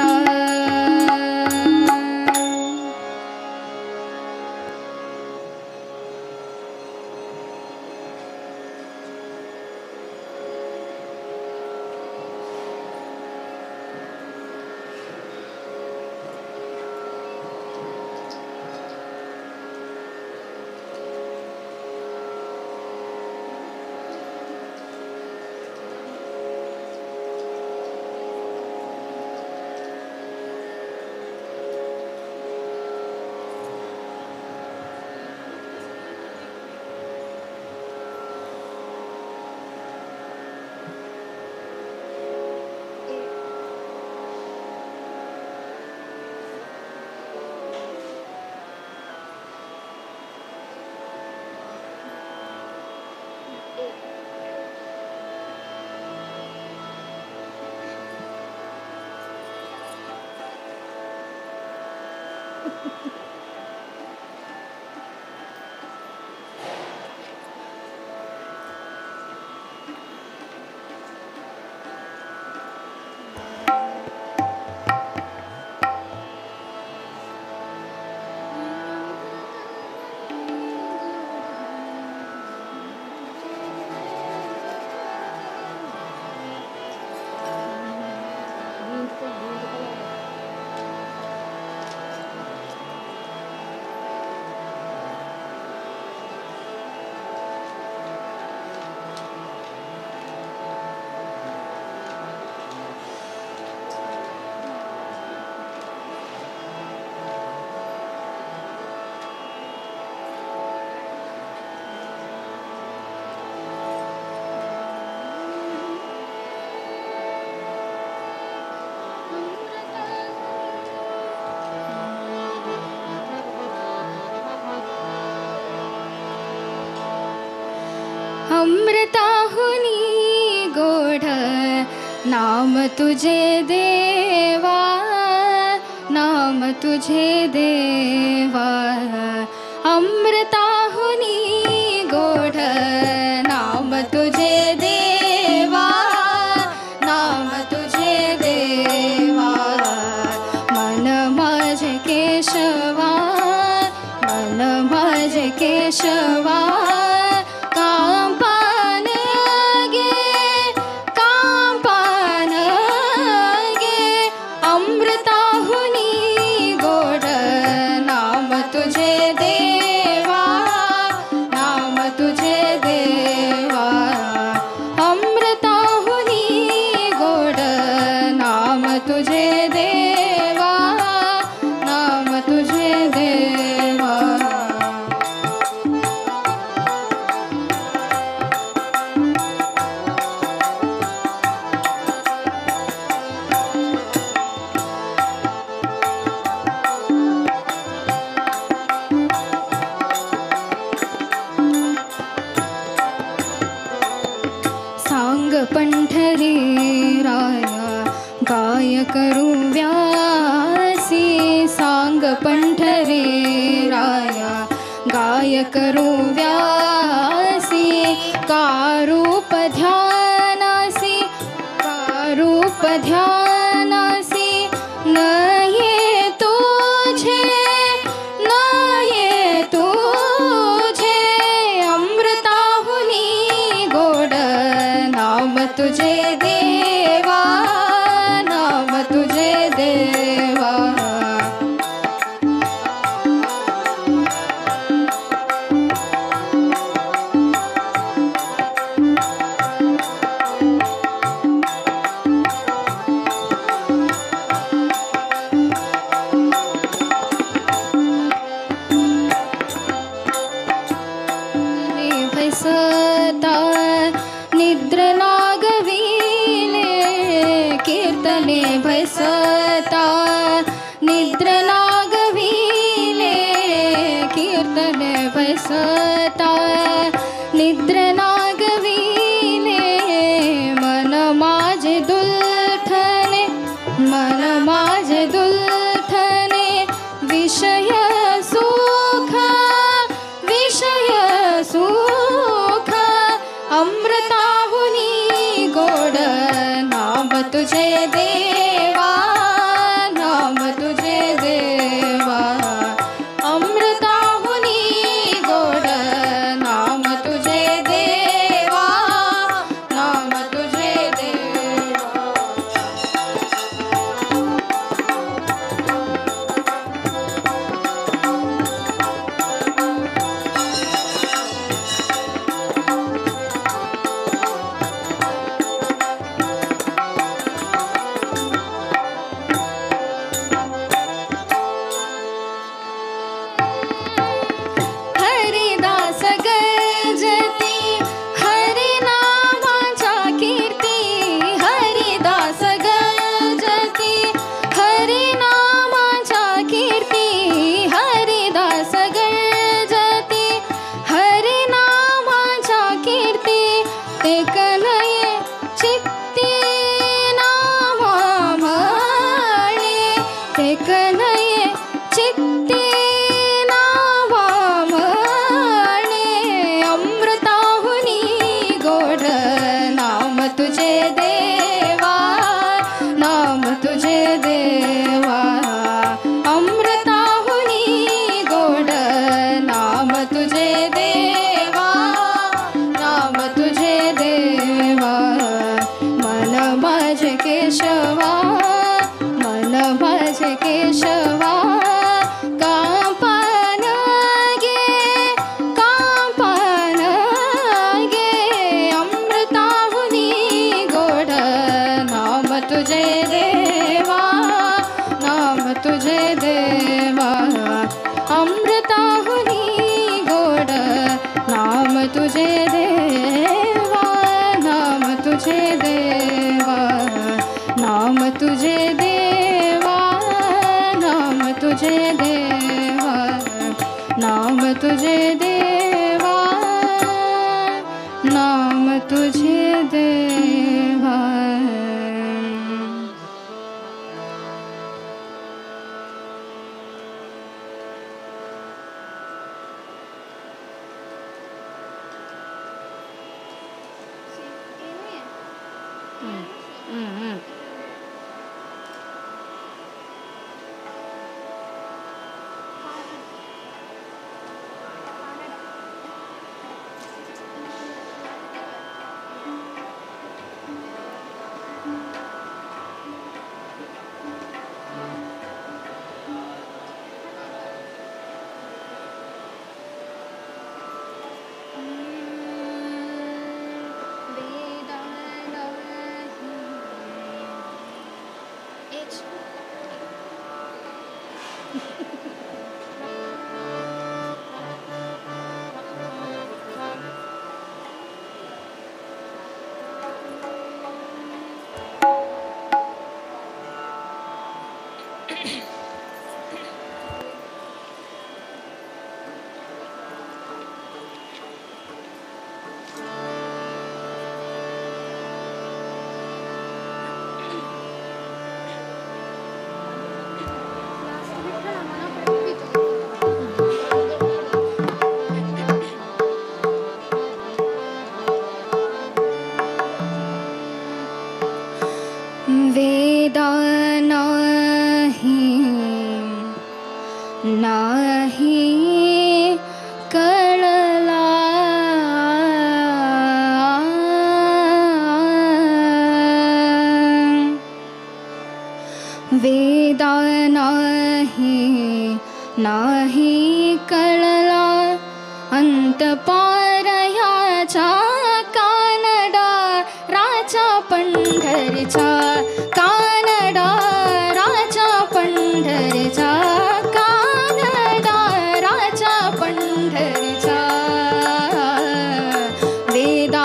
नाम तुझे देवा, नाम तुझे देवा, अमृताहुनी गोड नाम तुझे देवा, नाम तुझे देवा, मन माझे केशवा, मन माझे केशवा, कांपान गे, कांपान गे, अमृताहुनी गोड नाम तुझे देवा, नाम तुझे देवा, अमृताहुनी गोड नाम तुझे देवा, नाम तुझे देवा. सांग पंढरी राया गाय करू व्यासी, सांग पंढरी राया गाय करू व्यासी, कारूप ध्यानासी, कारूप ध्यानासी, नये तुझे, नये तुझे, अमृताहुनी गोड नाम तुझे देवा, नाम तुझे देवा. भैसता निद्र नागविले, कीर्तने भैसता निद्र नागविले, कीर्तने भैसता निद्र नागविले, मन माझे दुलठने, मन माझे दुलठने, विषय सुख, विषय सुख, अमृताहुनी गोड नाम तुझे देवा, नाम तुझे देवा, अमृताहुनी गोड नाम तुझे देवा, नाम तुझे देवा. हरिदास गर्जती हरिनामाच्या कीर्ती, हरिदास गर्जती हरिनामाच्या कीर्ती, हरिदास गर्जती हरिनामाच्या कीर्ती, ते कलये चित्ती नामा म्हणे, ते कलये चित्ती नामा म्हणे, अमृताहुनी गोड नाम तुझे देवा, नाम तुझे देवा, अमृताहुनी गोड नाम तुझे देवा, नाम तुझे देवा. मन माझे केशवा, मन माझे केशवा, कांपान गे, कांपान गे, अमृताहुनी गोड नाम तुझे देवा, नाम तुझे देवा, अमृताहुनी गोड नाम तुझे देवा, नाम तुझे देवा, नाम तुझे देवा, नाम तुझे देवा, नाम तुझे देवा, नाम तुझे देवा. वेदा नाही कळला वेदा नाही कळला अंत पारयाचा कानडा राजा पंढरीचा कानडा राजा पंढरीचा कानडा राजा पंढरीचा वेदा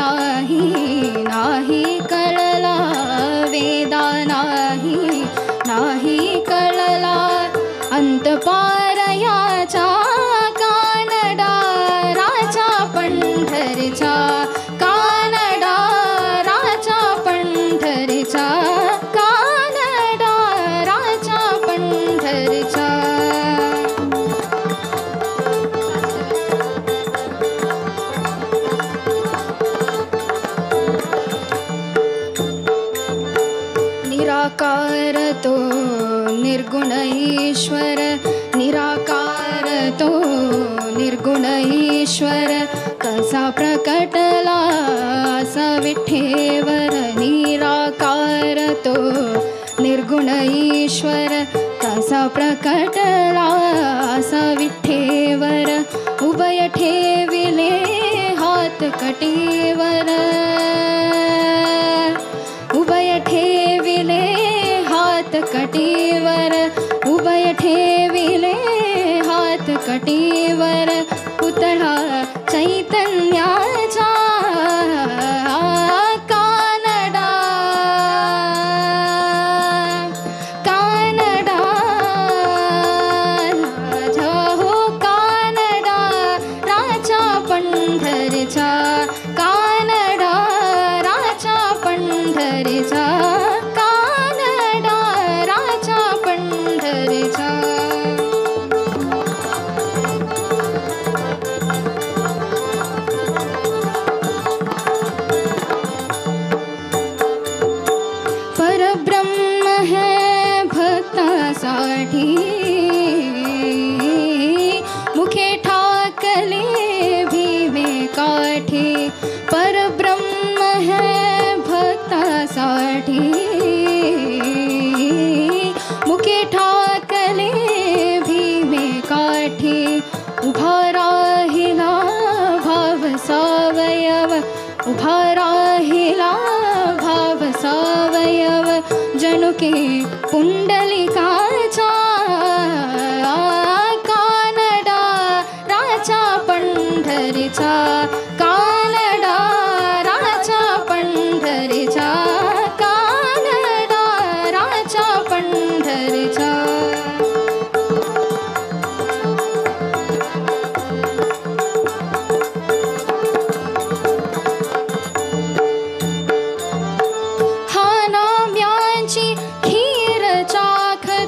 नाही कळला वेदा नाही कळला अंत पारयाचा कानडा राजा पंढरीचा कानडा राजा पंढरीचा कानडा राजा पंढरीचा निराकार तो निर्गुण ईश्वर निराकार तो निर्गुण ईश्वर कसा प्रकटला असा विठ्ठेवर निराकार तो निर्गुण ईश्वर कसा प्रकटला असा विठ्ठेवर उभय ठेविले हात कटीवर उभय ठेविले हात कटीवर उभय ठेविले हात कटीवर पुतळा चैतन्याचा कानडा कानडा राजा हो कानडा राजा पंढरीचा कानडा राजा पंढरीचा कानडा राजा पंढरीचा परब्रह्म है भक्तासाठी मुखे ठाकले भीमे काठी परब्रह्म है भक्तासाठी मुखे ठाकले भीमे काठी उभा राहिला भाव सावयव उभा राहिला भाव सावयव जनुके पुंडलिकाचा कानडा राजा पंढरीचा कानडा राजा पंढरीचा कानडा राजा पंढरीचा हा नाम्याची खीर चाखत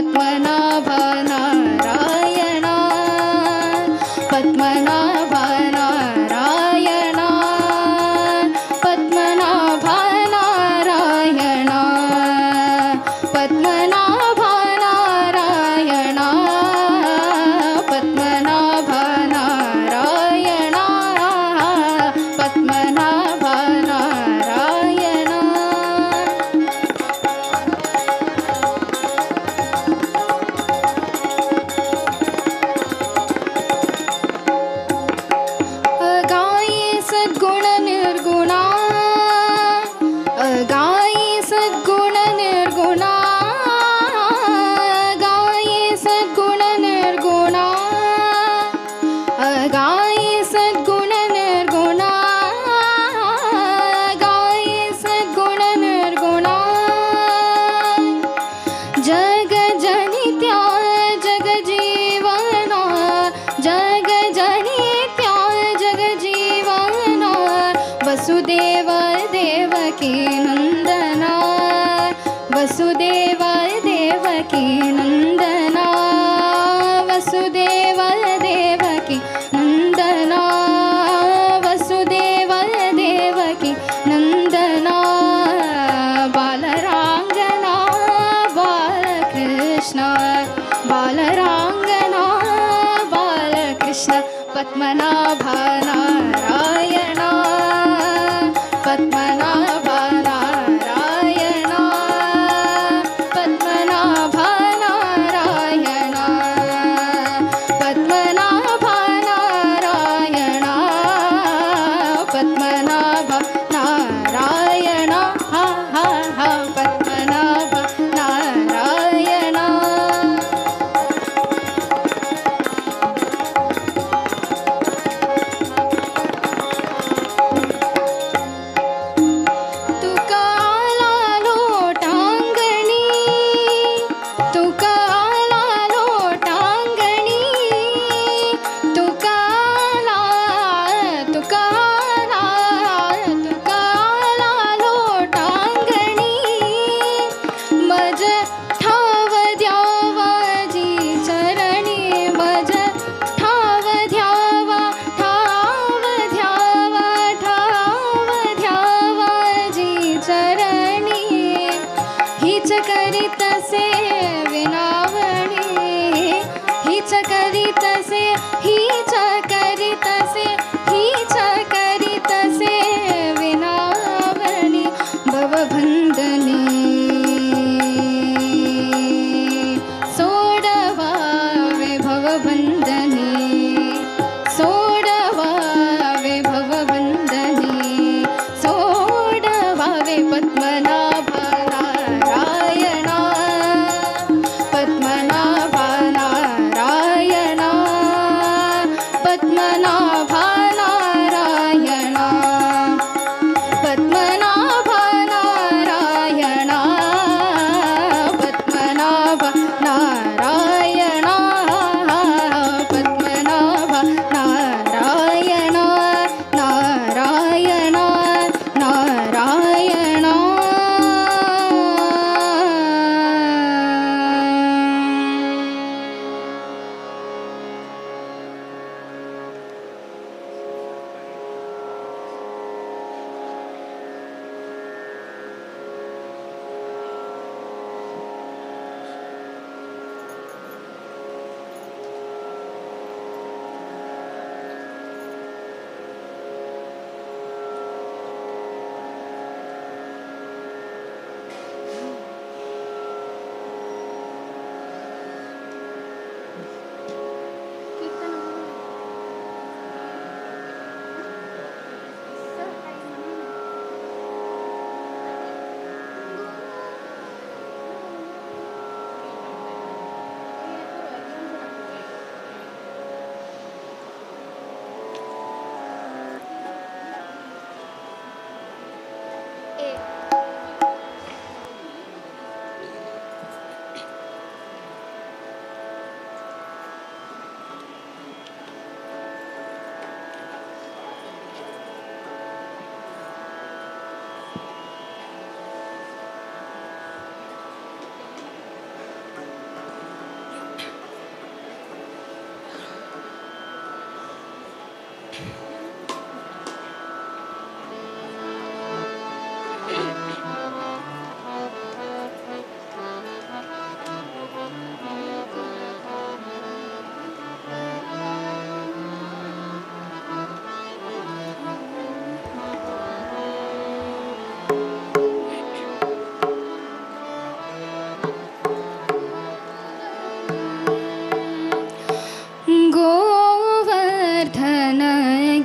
पद्मनाभ नारायण पद्मनाभ नारायण पद्मनाभ नारायण पद्मनाभ नारायण पद्मनाभ नारायण पद्मनाभ नारायण अगाई सद्गुण निर्गुणा अगाई सद्गुण निर्गुणा अगाई सद्गुण निर्गुणा अगाई सद्गुण निर्गुणा अगाई सद्गुण निर्गुणा जग जनित्या जग जीवना जग जनित्या जग जीवना वसुदेव देवकी नंदना वसुदेव देवकी नंदना वसुदेव देवकी नंदना वसुदेव देवकी नंदना बालरांगना बालकृष्ण बालरांगना बालकृष्ण पद्मनाभ नारायण पद्मनाभ नारायण पद्मनाभ नारायण पद्मनाभ नारायण पद्मनाभ नारायण हा हा हा पद्मनाभ नारायण तुका आला लोटांगणी तुका आला लोटांगणी तुका आला तुका आला तुका आला लोटांगणी मज ठाव द्यावाजी चरणी मज ठाव द्यावा ठाव द्यावा ठाव द्यावाजी चरणी हीच करीतसे विनावणी हीच करीतसे हीच करीतसे हीच करीतसे विनावणी भवबंधनी सोडवावे भवबंधनी सोडवावे भवबंधनी सोडवावे पद्मनाभ नारायण पद्मनाभ नारायण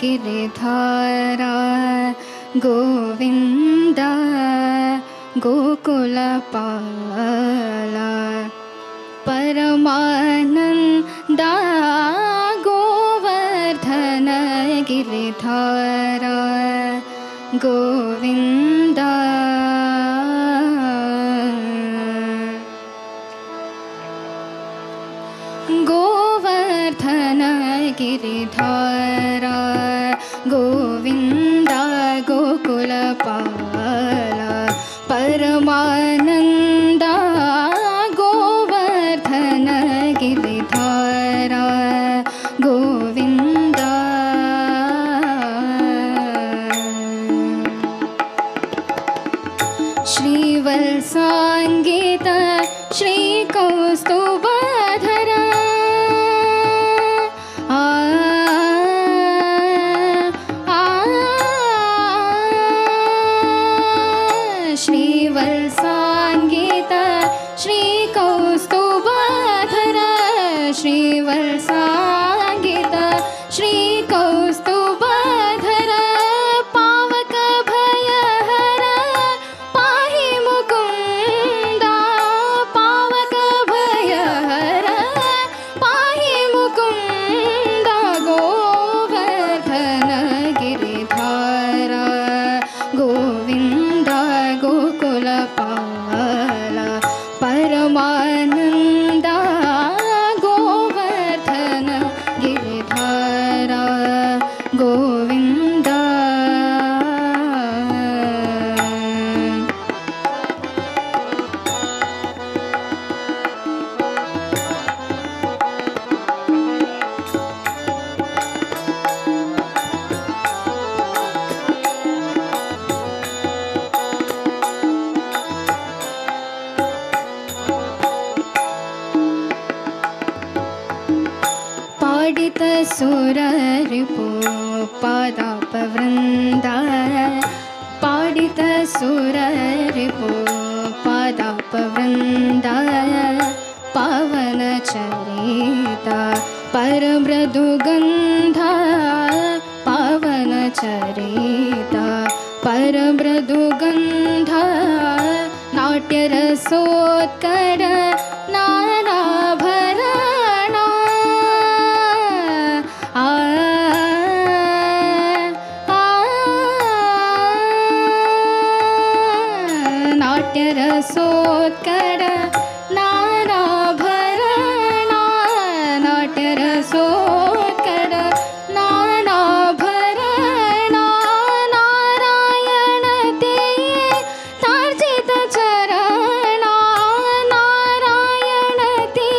गिरिधारा गोविन्द गोकुलपाला परमानन्दा गोवर्धन गिरिधारा गोविन्द गोवर्धन गिरिधारा गोविन्द गोकुलपाला परमानन्दा गोवर्धन गिरिधारा गोविन्द श्रीवत्साङ्गित श्रीकौस्तुभधर श्रीवत्साङ्गित श्रीकौस्तुभधर श्रीवत्साङ्गित श्रीकौस्तुभधर पावक भयहर पाहि मुकुन्द पावक भयहर पाहि मुकुन्द गोवर्धन गिरिधारा गोविन्द गोकुलपाला परमानन्दा गोवर्धन गिरिधारा गोविन्द पाडित सुररिपु पादापवृन्द पाडित सुररिपु पादापवृन्द पावन चरिता परमृदुगन्ध पावन चरिता परमृदुगन्ध नाट्यरसोत्कर नानाभरण नाट्यरसोत्कर नानाभरण नाट्यरसोत्कर नानाभरण नारायण ते तार्जित चरण नारायण ते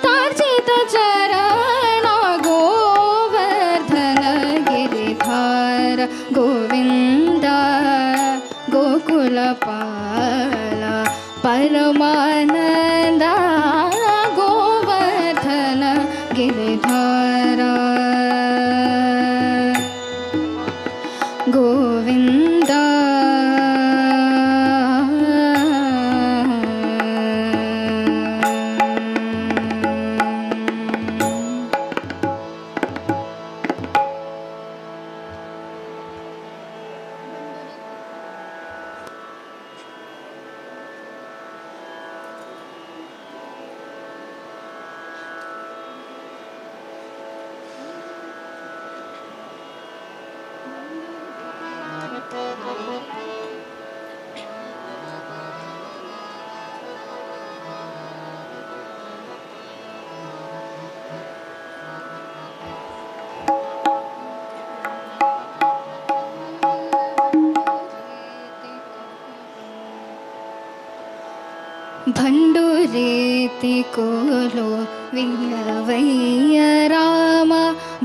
तार्जित चरण गोवर्धन गिरिधार गोविन्द गोकुलपाला परमानन्दा गोवर्धन गिरिधारा गोविन्द भंडूरेति कोलो वियवैय राम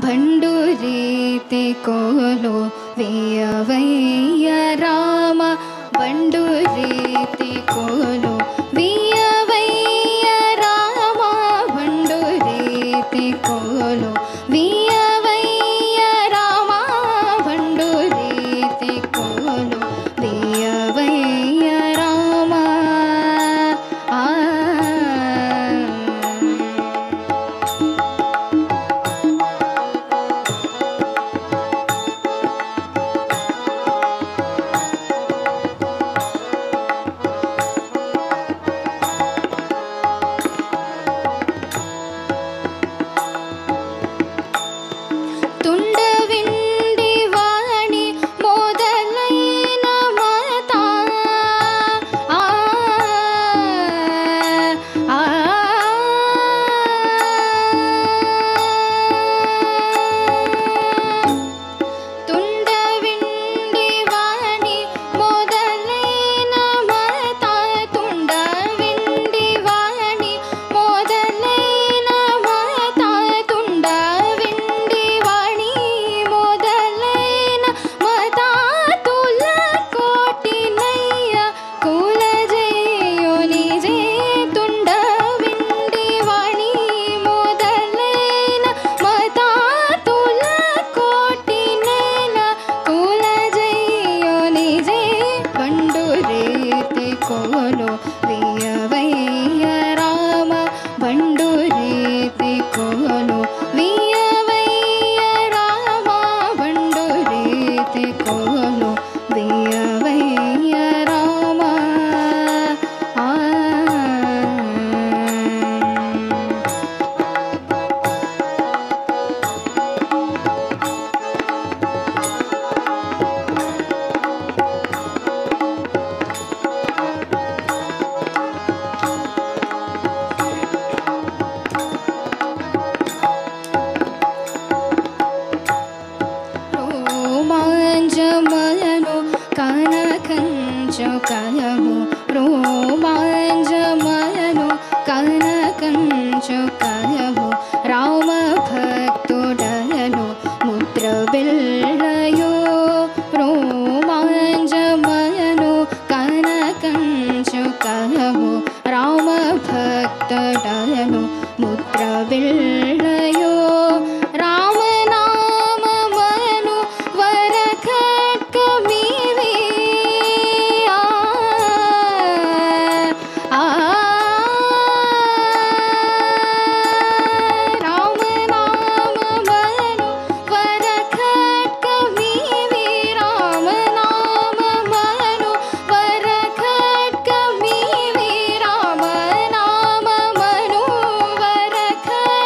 भंडूरेति कोलो वियवैय राम भंडूरेति कोलो वियवैय राम भंडूरेति कोलो वियवैय राम भंडूरेति कोलो वियवैय राम कनकञ्चुकयो राम भक्तोडयनो मुद्रबिल्लयो रोमाञ्चमयनो कनकञ्चुकयो राम भक्तोडयनो मुद्रबिल्लयो राम नाम मनु वरखड्गमीवे राम नाम मनु वरखड्गमीवे राम नाम मनु वरखड्गमीवे राम नाम मनु वरखड्गमीवे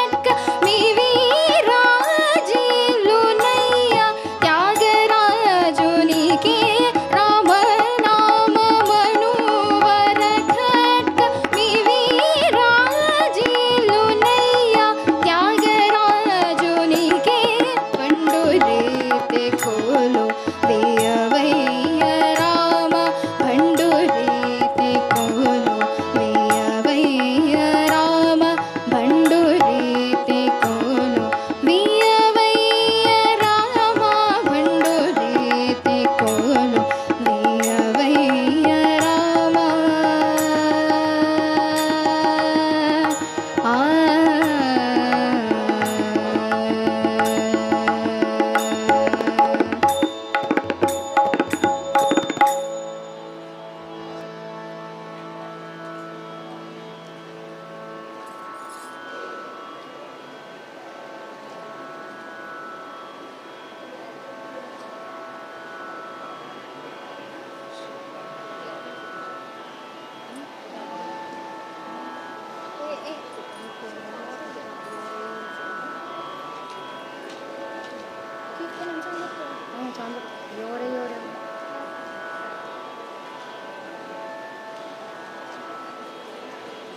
राजिलुनय्या त्यागराजुनिगे राम नाम मनु वरखड्गमीवे राजिलुनय्या त्यागराजुनिगे पंडुरीते खोलो वेयवैय राम पंडुरीते खोलो वेयवैय राम पंडुरीते खोलो वेयवैय राम पंडुरीते खोलो वेयवैय राम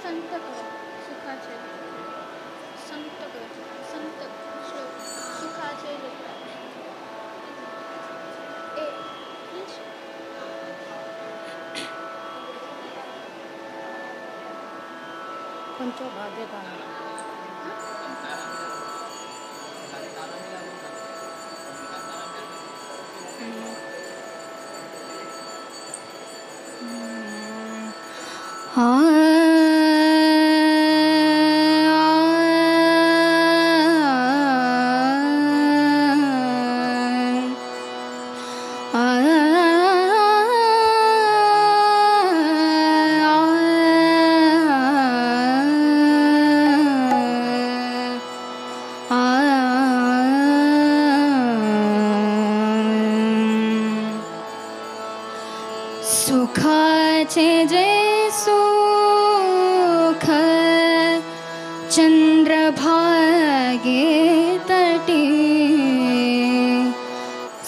संत सुखाचे संत संत श्लोक सुखाचे कोणत्या भागेत आहे सुखाचे जे सुख चंद्रभागे तटी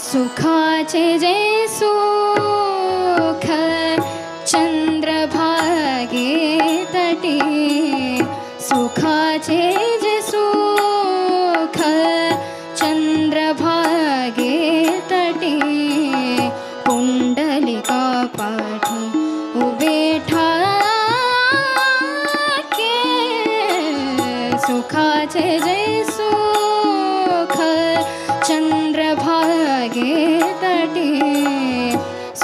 सुखाचे जे सुख चंद्रभागे तटी सुखाचे जे सुख चंद्रभागे तटी पुंडलिका पाठी उभे ठाके सुखाचे जे सुख चंद्रभागे तटी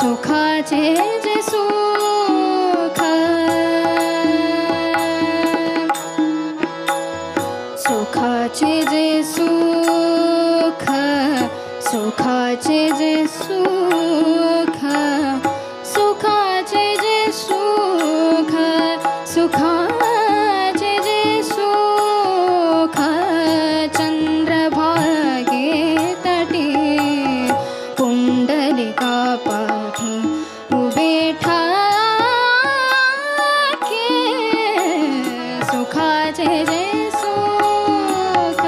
सुखाचे जे सुख सुखाचे जे सुख सुखाचे जे सुख सुखाचे जे सुख सुखाचे जे सुख चंद्रभागे तटी पुंडलिका पाठी उभे ठाके सुखाचे जे सुख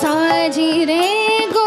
साजी रे गो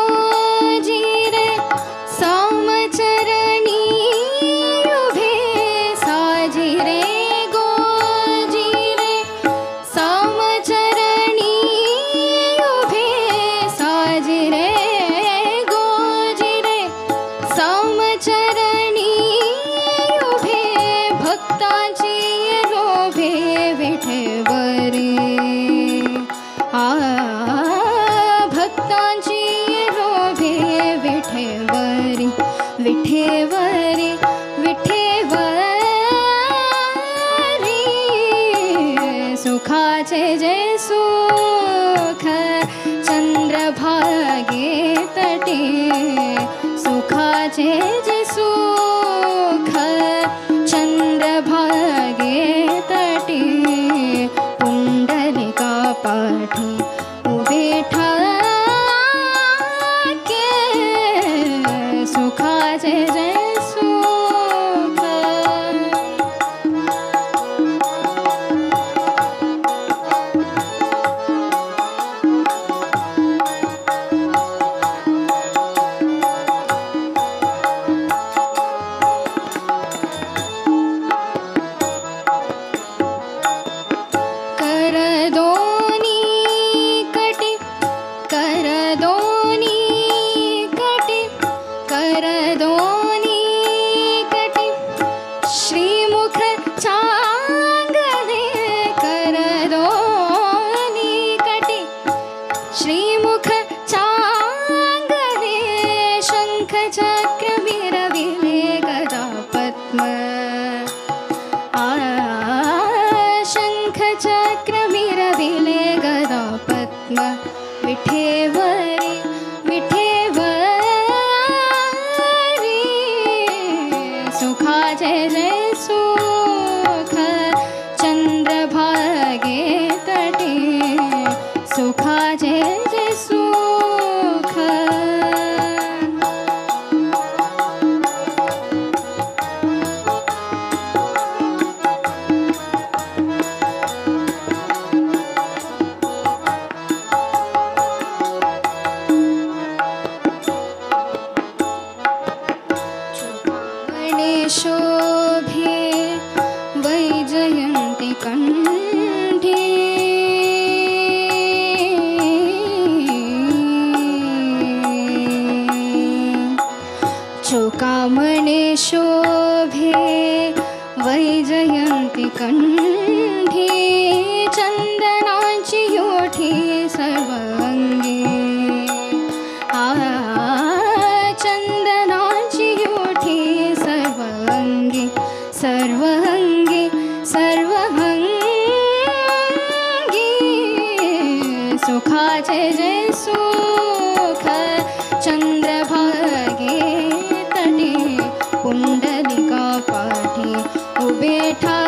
तटी सुखाचे जे सुख चंद्रभागे तटी पुंडलिका पाठी उभे ठाके सुखाचे जे सुख श्रीमुख चांगले शंख चक्र विरविले गदा पद्म शंख चक्र विरविले गदा पद्म विठेवरी विठेवरी सुखाचे जय सुख चंद्रभागे तटी सुखाचे जे सुख चूडामणे शोभे वैजयन्ती कंठी चोकामणे शोभे वैजयन्ती कंठी चंदनाची योठी सर्वांगी चंदनाची योठी सर्वांगी सर्वांगी सर्वांगी सुखाचे जे सुख चंद्रभागे तटी पुंडलिका पाठी उभे ठाके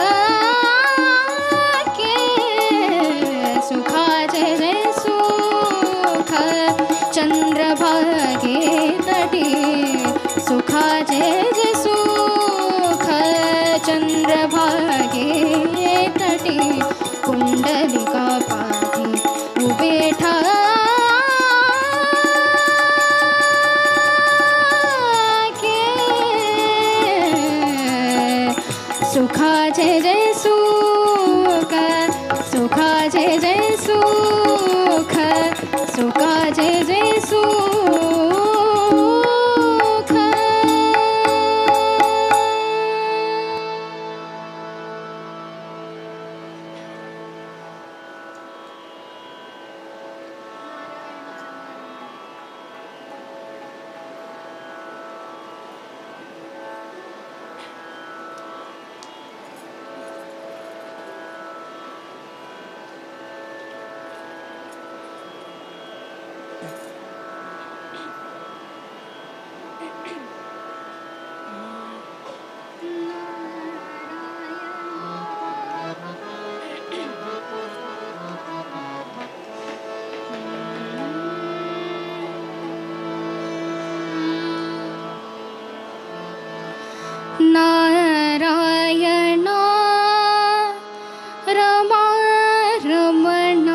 सुखाचे जे सुख चंद्रभागे तटी सुखाचे जे सुख चंद्रभागे तटी पुंडलिका पाठी उभे सुखाचे जय सुख सुखाचे जय सुख सुखाचे जय सुख नारायण रमा रमण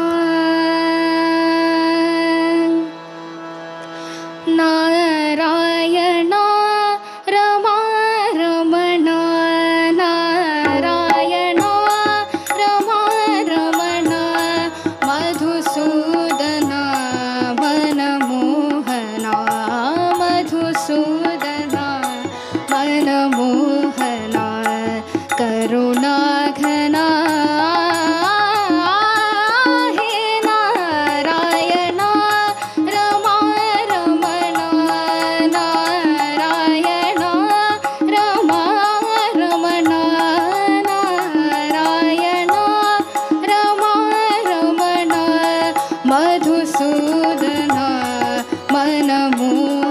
नारायण रमा रमण नारायण रमा रमण मधुसूदन मनमोहना मधुसूदन मनमोहना करुणाघना हे नारायण रमा रमण नारायण रमा रमण नारायण रमा रमण मधुसूदन मनमोहना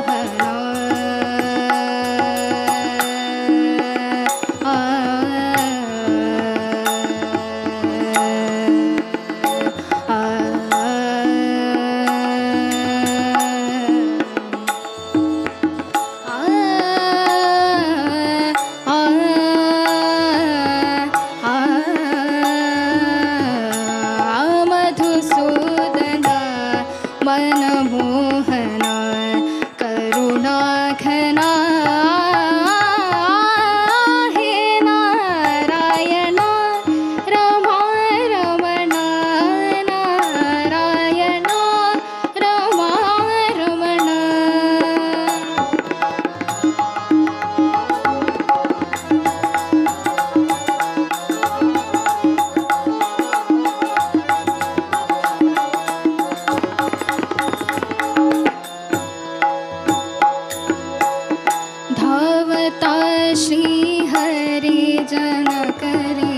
श्री हरि जन करे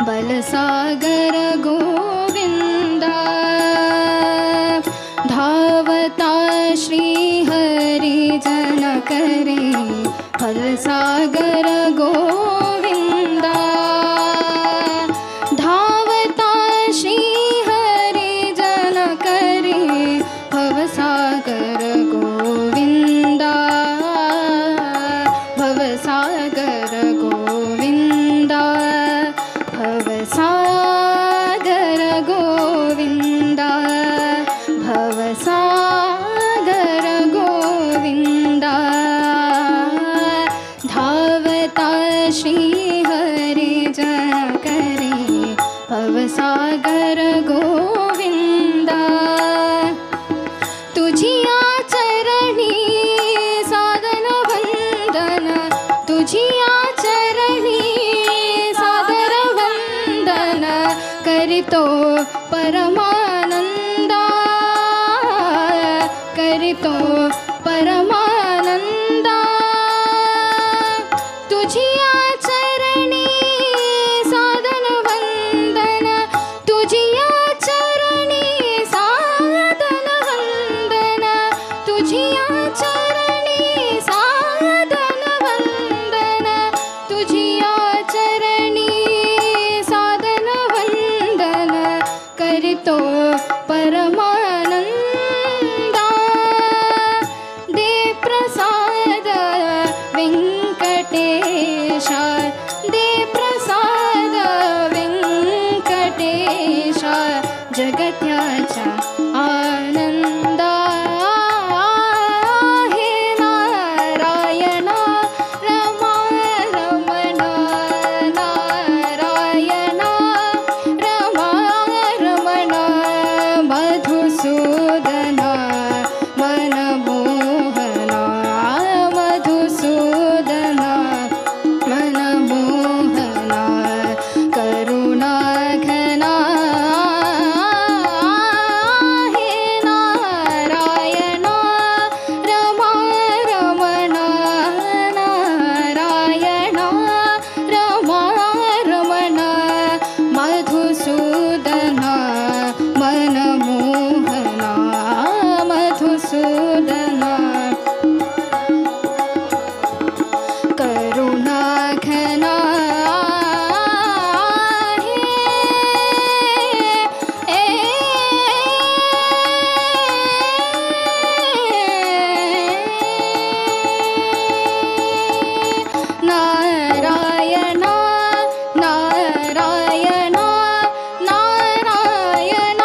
बलसागर गोविंदा धावता श्री हरि जन करे बलसागर गोविंदा धावता श्री हरि जन करे भवसागर गोविंदा भवसागर गोविंदा भवसागर गोविंदा भवसागर गोविंदा धावता श्री हरि जन करे भवसागर गोविंदा तुझी आचरणी साधन वंदन तुझी आचरणी सादर वंदन करितो परमानंदा करितो परमानंदा तुझी आचरणी साधन वंदन तुझी आचरणी साधन वंदन तुझी आचरणी साधन वंदन तुझी आचरणी साधन वंदन करितो परमानंदा दे प्रसाद व्यंकटेश दे प्रसाद व्यंकटेश जगत्याचा आनंदा हे नारायण रमा रमण नारायण रमा रमण मधुसूदन मनमोहना मधुसूदन मनमोहना करुणाघना हे नारायण रमा रमण नारायण रमा रमण मधुसूदन मनमोहना मधुसूदन करुणाघना नारायण नारायण नारायण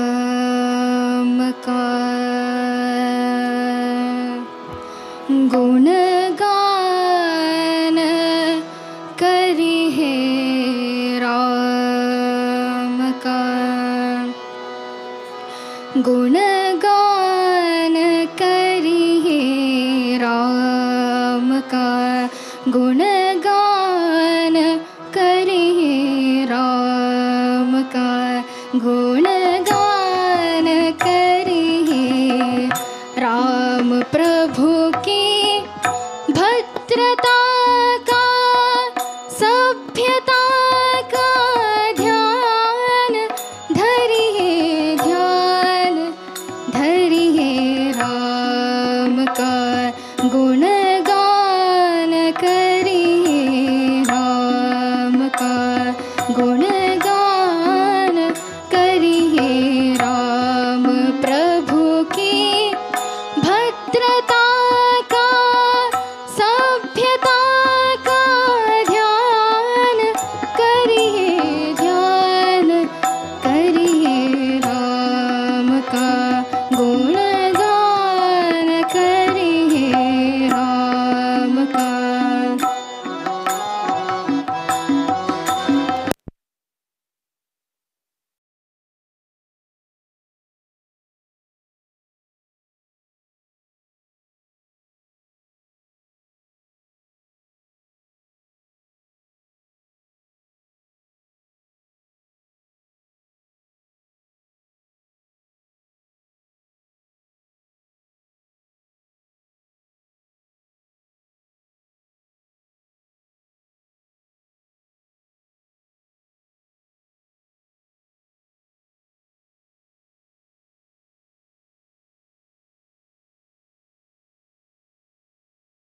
राम का गुणगान करी है राम का गुणगान करिए राम का गुणगान करिए राम का गुणगान करिए राम प्रभु की भद्रता का सभ्यता का ध्यान धरिए राम का गुणगान करिए राम का गुणगान करिए राम प्रभु की भद्रता का सभ्यता का ध्यान करिए राम का गुणगान करिए राम का।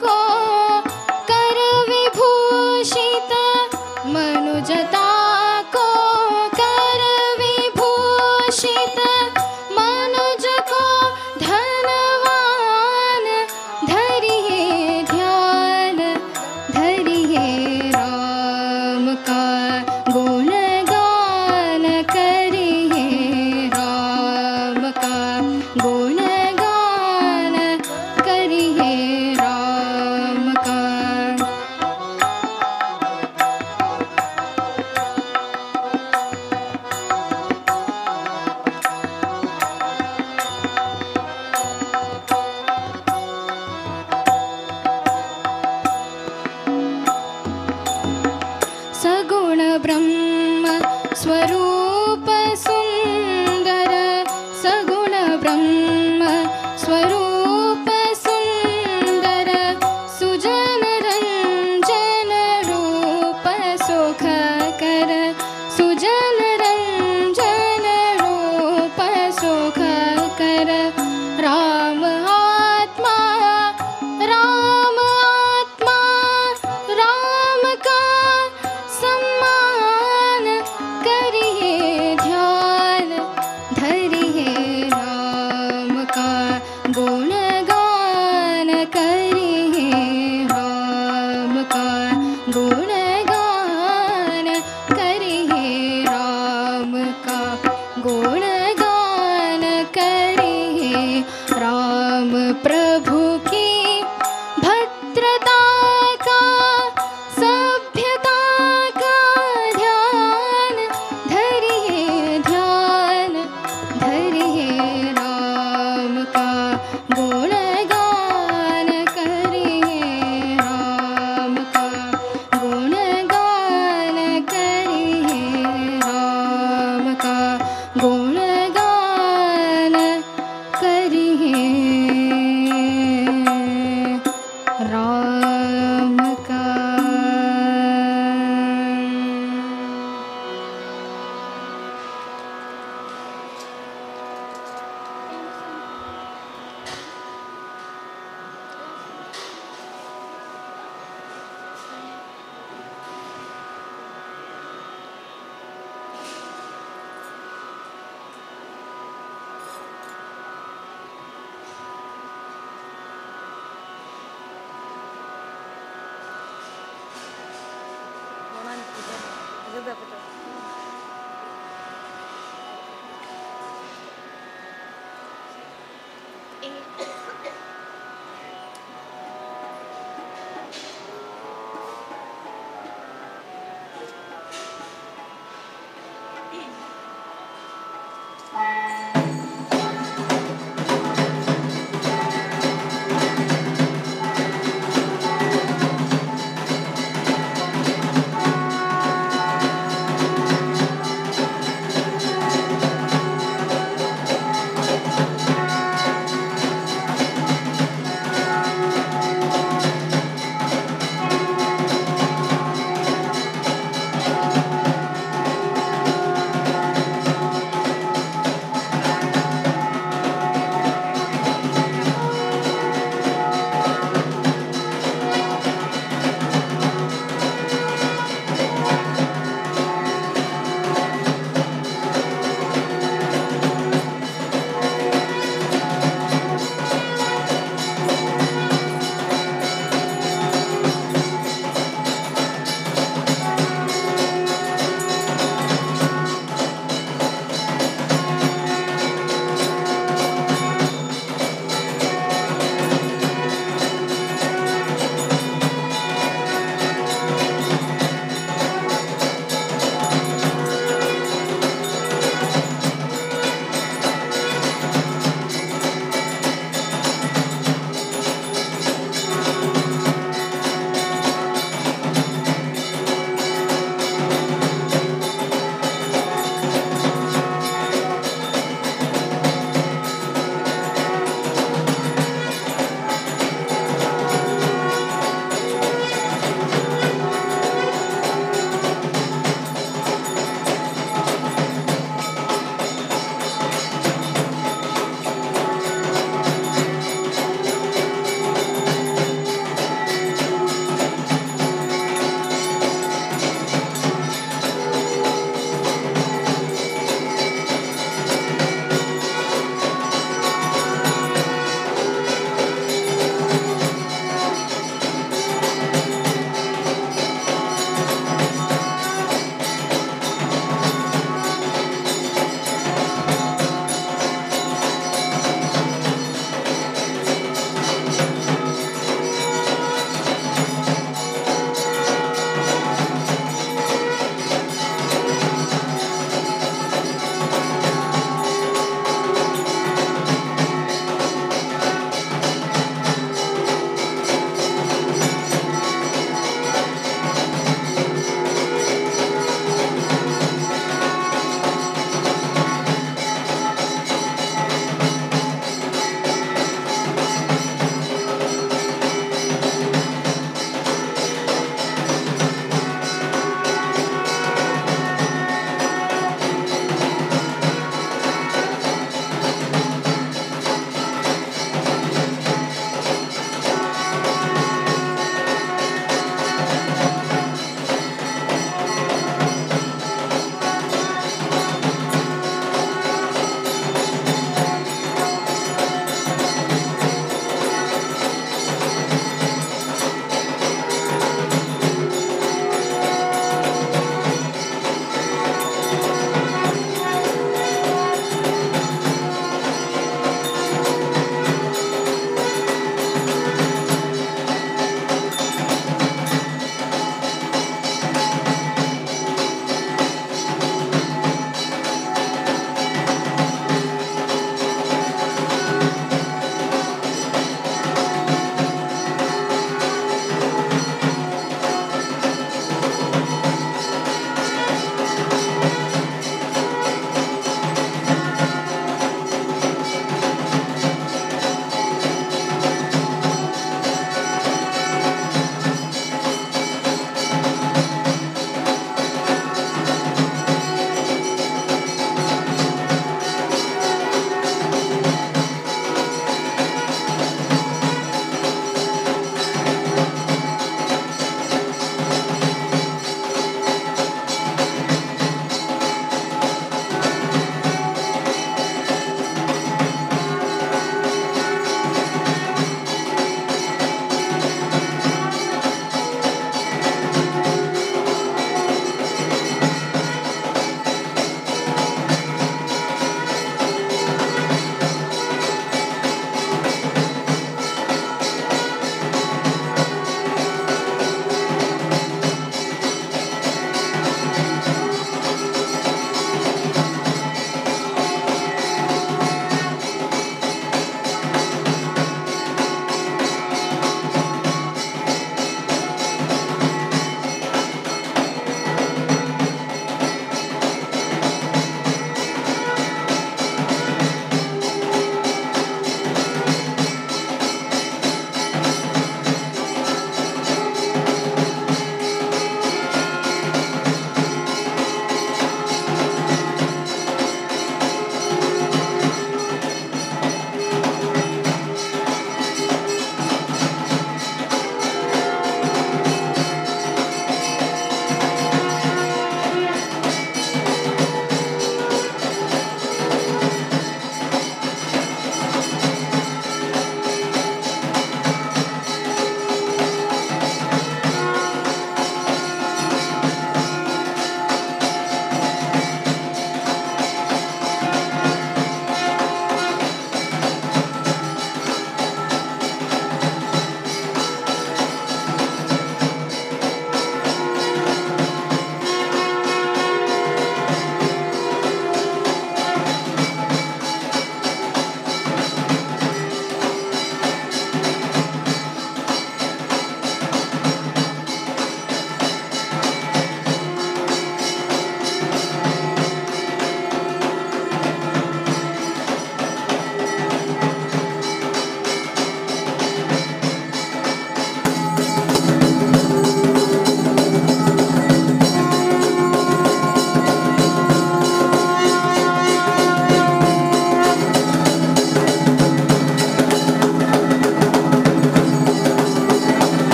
को कर विभूषित मनुजता को कर विभूषित मनुज को धनवान धरिए राम का गुणगान करिए राम का गुणगान करिए राम का। सगुण ब्रह्म स्वरूप सुंदर सगुण ब्रह्म स्वरूप सुंदर सुजन रंजन रूप सुखकर सुजन रंजन रूप सुखकर राम आत्मा राम का सम्मान करिए धरिए राम का गुणगान करिए राम का गुणगान करिए राम का गुणगान करिए राम प्रभु की भद्रता का सभ्यता का ध्यान धरिए राम का गुणगान करिए राम का गुणगान करिए राम का गुणगान करिए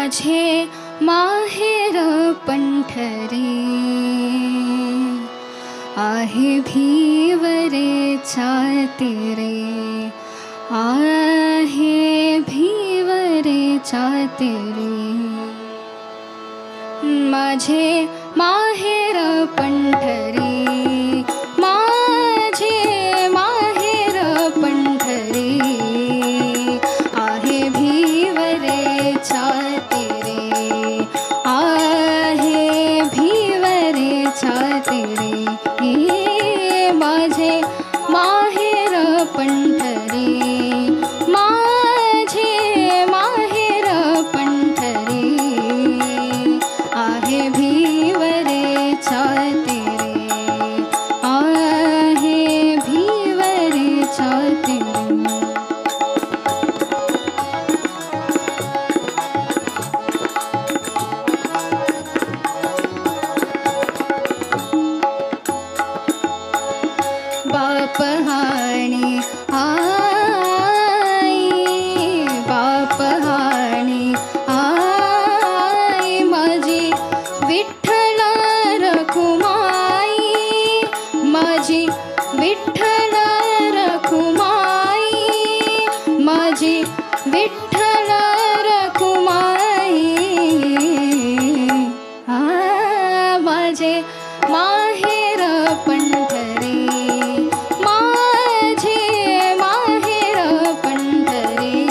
माझे माहेर पंढरी आहे भिवरेचा तेरे आहे भिवरेचा तेरे माझे माहेर पंढरी माझे माहेर पंढरी आहे भिवरेचा तेरे आहे भिवरेचा तेरे माझे माहेर पंढरी माझे माहेर पंढरी आहे भिवरेचा तेरे आहे भिवरेचा तेरे बाप हाणी आई बाप हाणी आई माझी विठ्ठल रखुमाई माझी विठ्ठल रखुमाई माझी विठ्ठल रखुमाई माझे माहेर पंढरी माझे माहेर पंढरी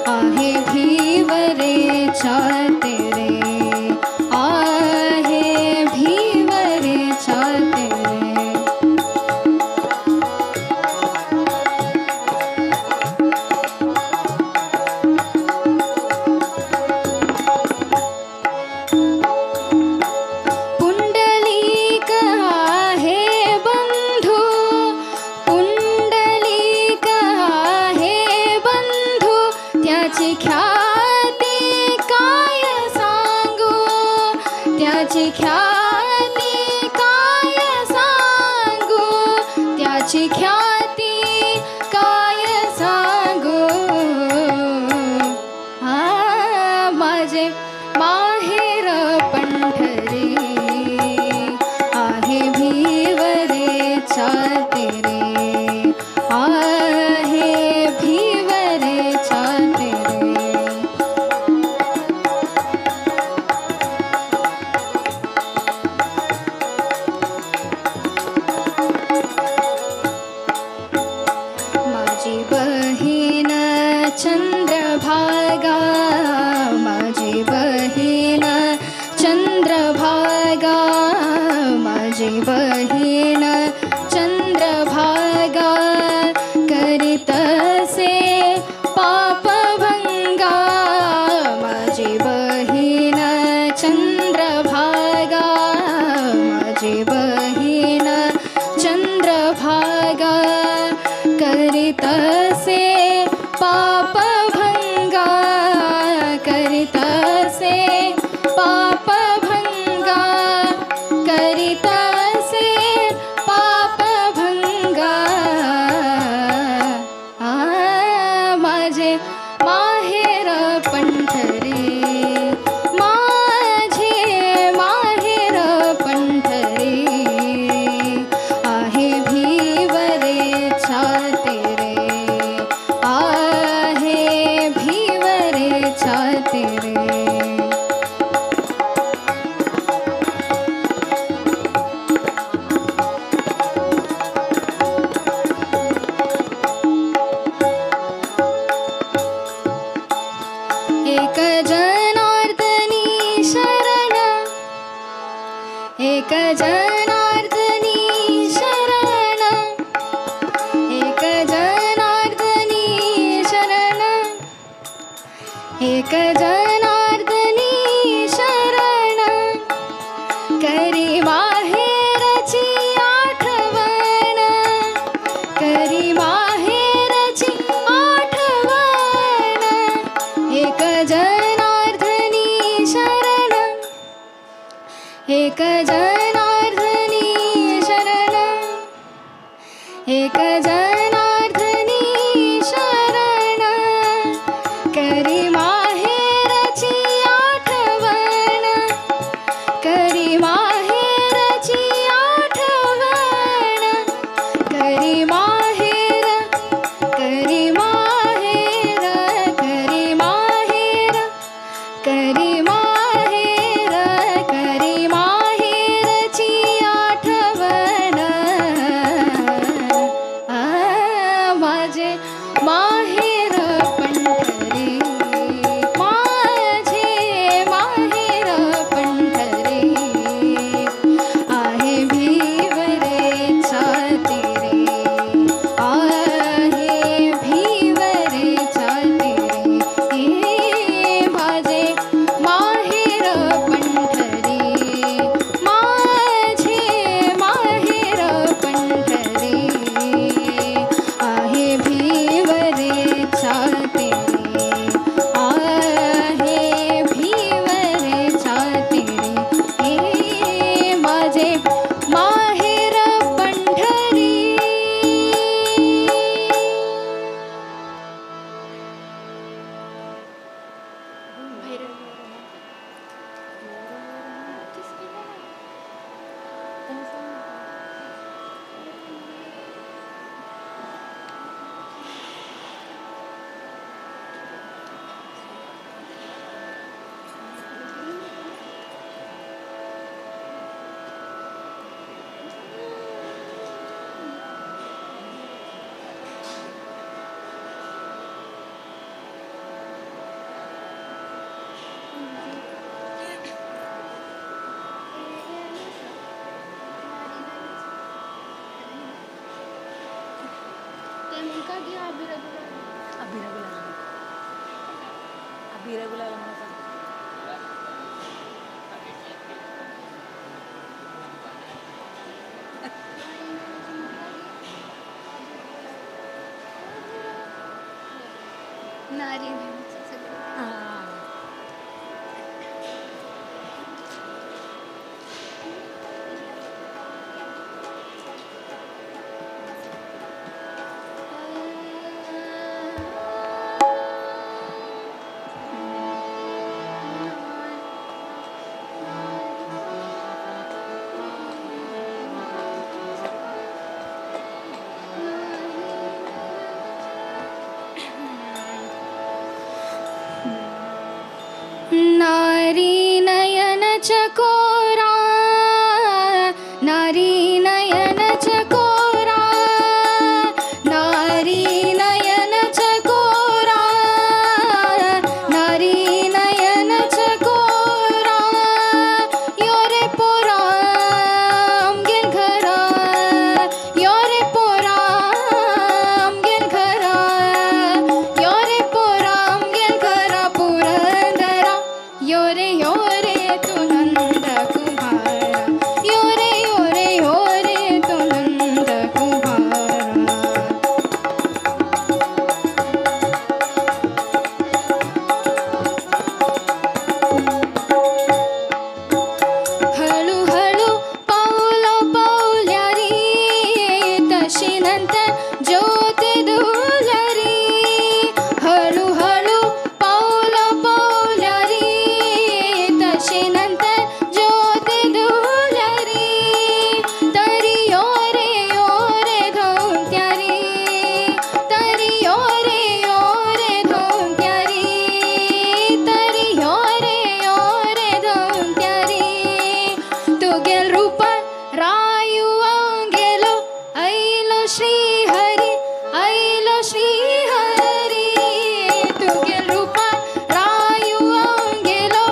आहे भिवरेचा तेरे आहे भिवरेचा तेरे पुंडलिक आहे बंधू पुंडलिक आहे बंधू त्याची ख्याती काय सांगू त्याची ख्याती काय सांगू त्याची ख्याती काय सांगू माझे माहेर पंढरी आहे भिवरेचा तेरे आहे भिवरेचा तेरे माझी बहीण चंद्रभागा माझी बहीण चंद्रभागा माझी बहीण चंद्रभागा करीतसे पापभंगा माझी बहीण चंद्रभागा माझी बहीण चंद्रभागा करीतसे पापभंगा करीतसे पापभंगा करीतसे पापभंगा माझे माहेर पंढरी माझे माहेर पंढरी आहे भिवरेचा तेरे आहे भिवरेचा तेरे एक जनार्दनी शरण एक जनार्दनी शरण एक जनार्दनी शरण एक जनार्दनी शरण करी माहेरची आठवण करी माहेरची आठवण एक जनार्दनी शरण एक जनार्दनी शरण एक जनार्दनी शरण करी माहेर अभिरगुलाला नारी नारी नयन चकोरा, नारी नयन चकोरा, नारी नयन चकोरा, नारी नयन चकोरा, योरे पोराम गेल घरा, योरे पोराम गेल घरा, योरे पोराम गेल घरा पुरंदरा, योरे योरे तू नंद कुमारा, योरे योरे योरे तू नंद कुमारा. हळू हळू पाऊलो पाऊल्या री, तशी नंतर ज्योती डुलल्या री, हळू हळू पाऊलो पाऊल्या री, तशी नंतर ज्योती डुलल्या री, तरी योरे योरे धोंत्या री, तरी योरे योरे धोंत्या री, तरी योरे योरे धोंत्या री, तू गेल रूपा रायू गेलो, ऐलो श्री हरी, ऐलो श्री हरी, तू गेल रूपा रायू गेलो,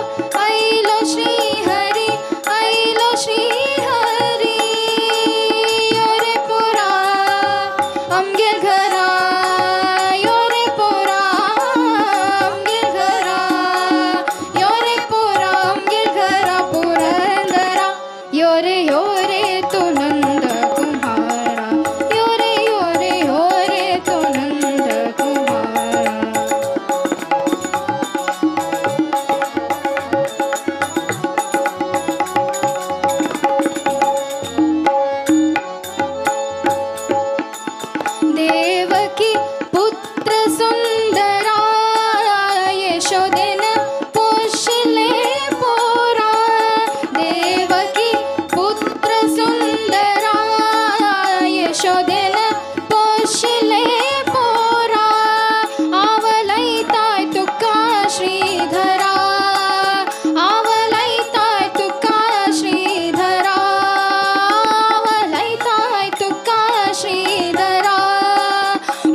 ऐलो श्री हरी, ऐलो श्री हरी, योरे पोरा आमगेल घरा, योरे पोरा आमगेल घरा, योरे पोरा आमगेल घरा पुरंदरा, योरे योरे तू नंद कुमारा, योरे योरे योरे तू नंद कुमारा. देवकी पुत्र सुंदरा, यशोदेन पोषले पोरा, देवकी पुत्र सुंदरा, यशोदेन पोषले पोरा, आवलैताय तुका श्रीधरा, आवलैताय तुका श्रीधरा, आवलैताय तुका श्रीधरा,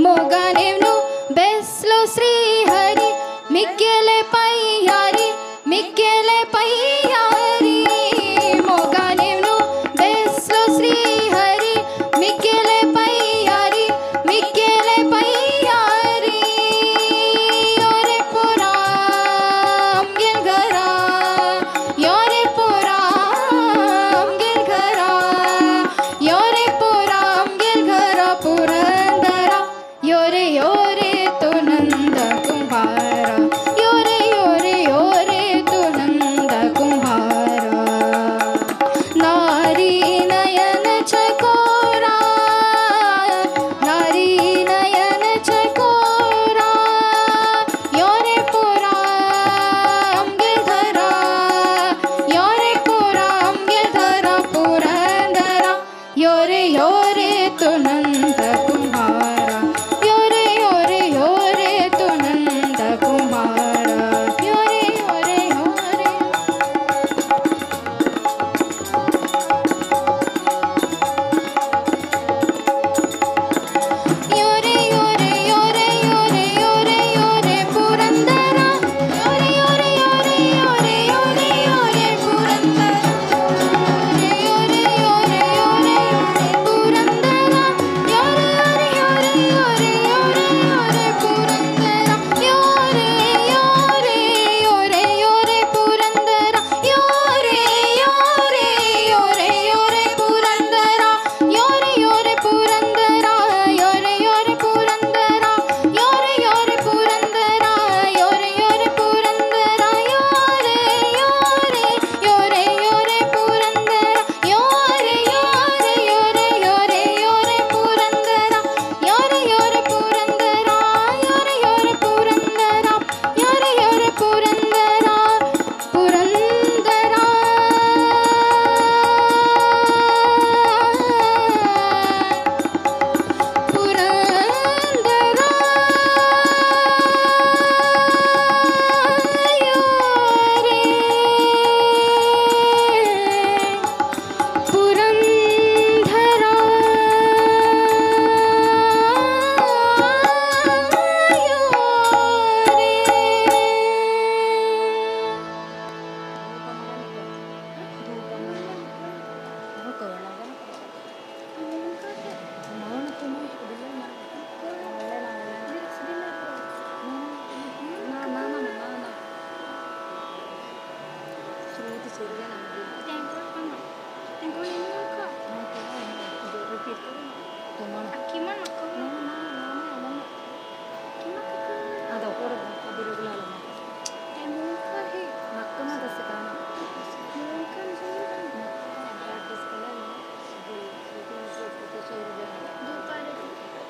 मोगानेवनु बेसलो श्री हरी, मिग्गेले पय्यारी, मिग्गेले पय्यारी, मोगानेवनु बेसलो श्री हरी, मिग्गेले पय्यारी, मिग्गेले पय्यारी, योरे पोराम गेल घरा, योरे पोराम गेल घरा, योरे पोराम गेल घरा पुरंदरा, योरे योरे तू नंद कुमारा, योरे योरे योरे तू नंद कुमारा. नारी नयन चकोरा, नारी नयन चकोरा, योरे पोराम गेल घरा, योरे पोराम गेल घरा पुरंदरा, योरे योरे तू नंद कुमारा, योरे योरे योरे तू नंद कुमारा, योरे योरे योरे. योरे योरे योरे योरे योरे योरे पुरंदरा, योरे योरे योरे योरे योरे योरे पुरंदरा, योरे योरे योरे योरे पुरंदरा,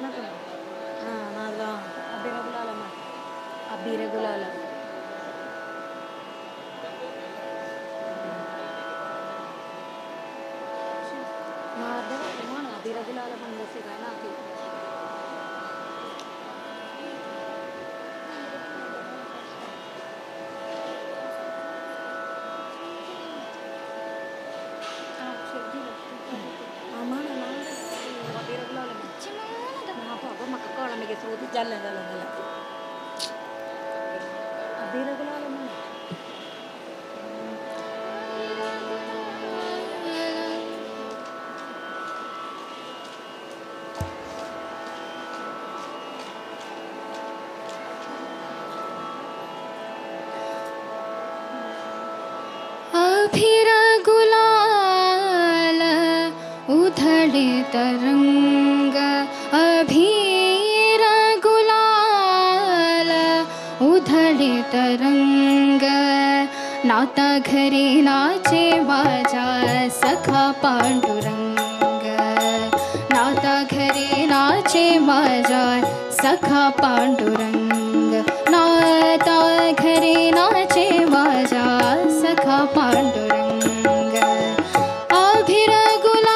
నాకు నాలో అభిరగులాలమ్మ అభిరగులాల మా అర్థం అభిరగులాల పండుగ నాకు Jalan. Abi regular mana? अभिरगुलाल Udhale तरंग अभिरगुलाल उधळे तरंग नाता घरी नाचे माझा सखा पांडुरंग नाता घरी नाचे माझा सखा पांडुरंग नाता घरी नाचे माझा सखा पांडुरंग अभिरगुलाल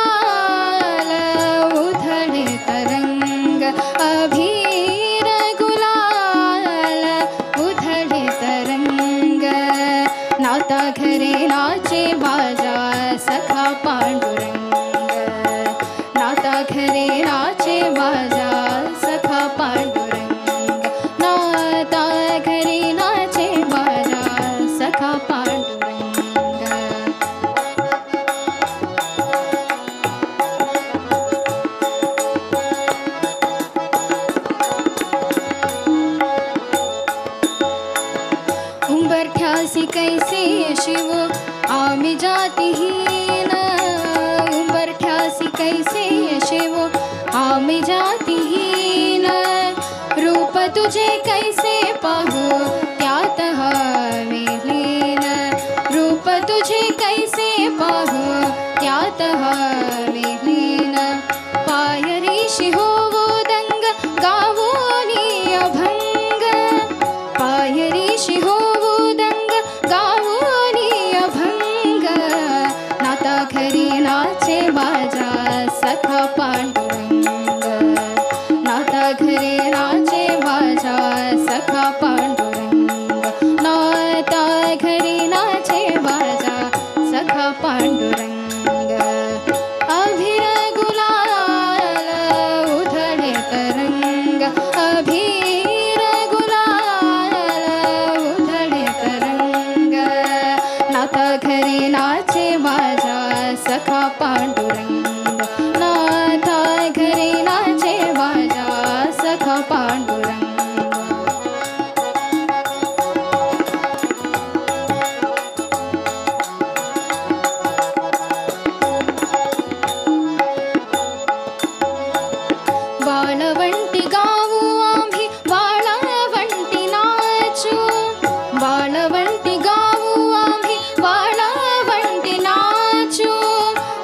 उधळे तरंग अभिरगुलाल उधळे तरंग नाता घरी नाचे माझा सखा पांडुरंग नाता घरी नाचे माझा सखा पांडुरंग नाता घरी नाचे माझा सखा पांडुरंग उंबरठ्यासी कैसे शिव आम्ही जातिहीन उंबरठ्यासी कैसे शिव आम्ही जातिहीन रूप तुझे कैसे पाहू त्यात हवे लीन रूप तुझे कैसे पाहू त्यात हवे लीन पायरीशी होवो दंग गावोनी अभंग पायरीशी होवो दंग गावोनी अभंग नाता घरी नाचे माझा सखा पांडुरंग नाता घरी नाचे माझा सखा पांडुरंग नाता घरी नाचे माझा सखा पांडुरंग अभिरगुलाल उधळे तरंग अभिरगुलाल उधळे तरंग नाता घरी नाचे माझा सखा पांडुरंग नाता घरी नाचे माझा सखा पांडुरंग बाळवंटी गावू आम्ही बाळवंटी नाचू बाळवंटी गावू आम्ही बाळवंटी नाचू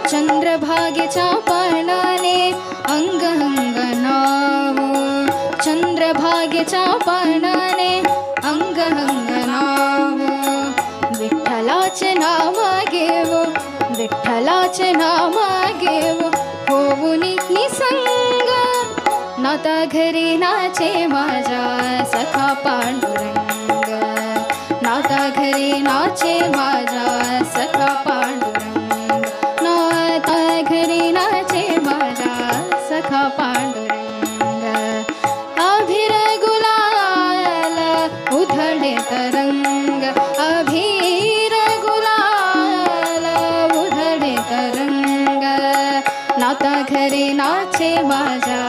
चंद्रभागेच्या पानाने अंग अंग नावू चंद्रभागेच्या पानाने अंग अंग नावू विठ्ठलाचे नाम घेऊ विठ्ठलाचे नाम घेऊ होऊनी निसंग नाता घरी नाचे माझा सखा पांडुरंग नाता घरी नाचे माझा सखा पांडुरंग नाता घरी नाचे माझा सखा पांडुरंग अभिरगुलाल उधळे तरंग अभिरगुलाल उधळे तरंग नाता घरी नाचे माझा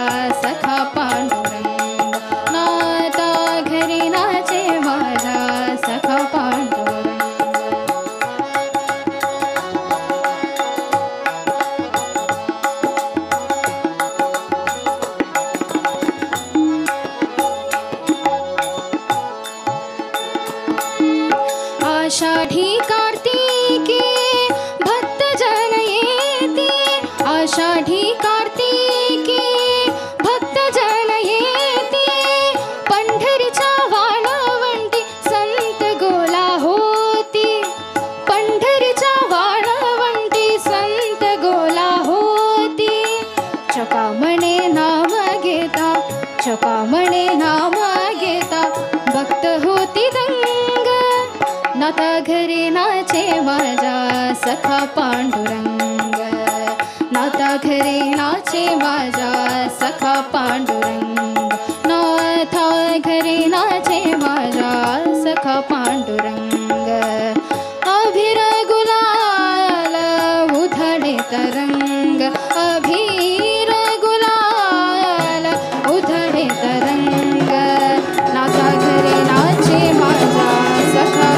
सखा पांडुरंग नाता घरी नाचे माझा सखा पांडुरंग आषाढी कार्तिकी भक्तजन येती आषाढी कार्तिकी भक्तजन चोकामणे नाम घेता भक्त होती दंग नाता घरी नाचे माझा सखा पांडुरंग नाता घरी नाचे माझा सखा पांडुरंग नाथा घरी नाचे माझा सखा पांडुरंग अभिर गुलाल उधळे तरंग अभिर गुलाल उधळे तरंग नाता घरी नाचे माझा सखा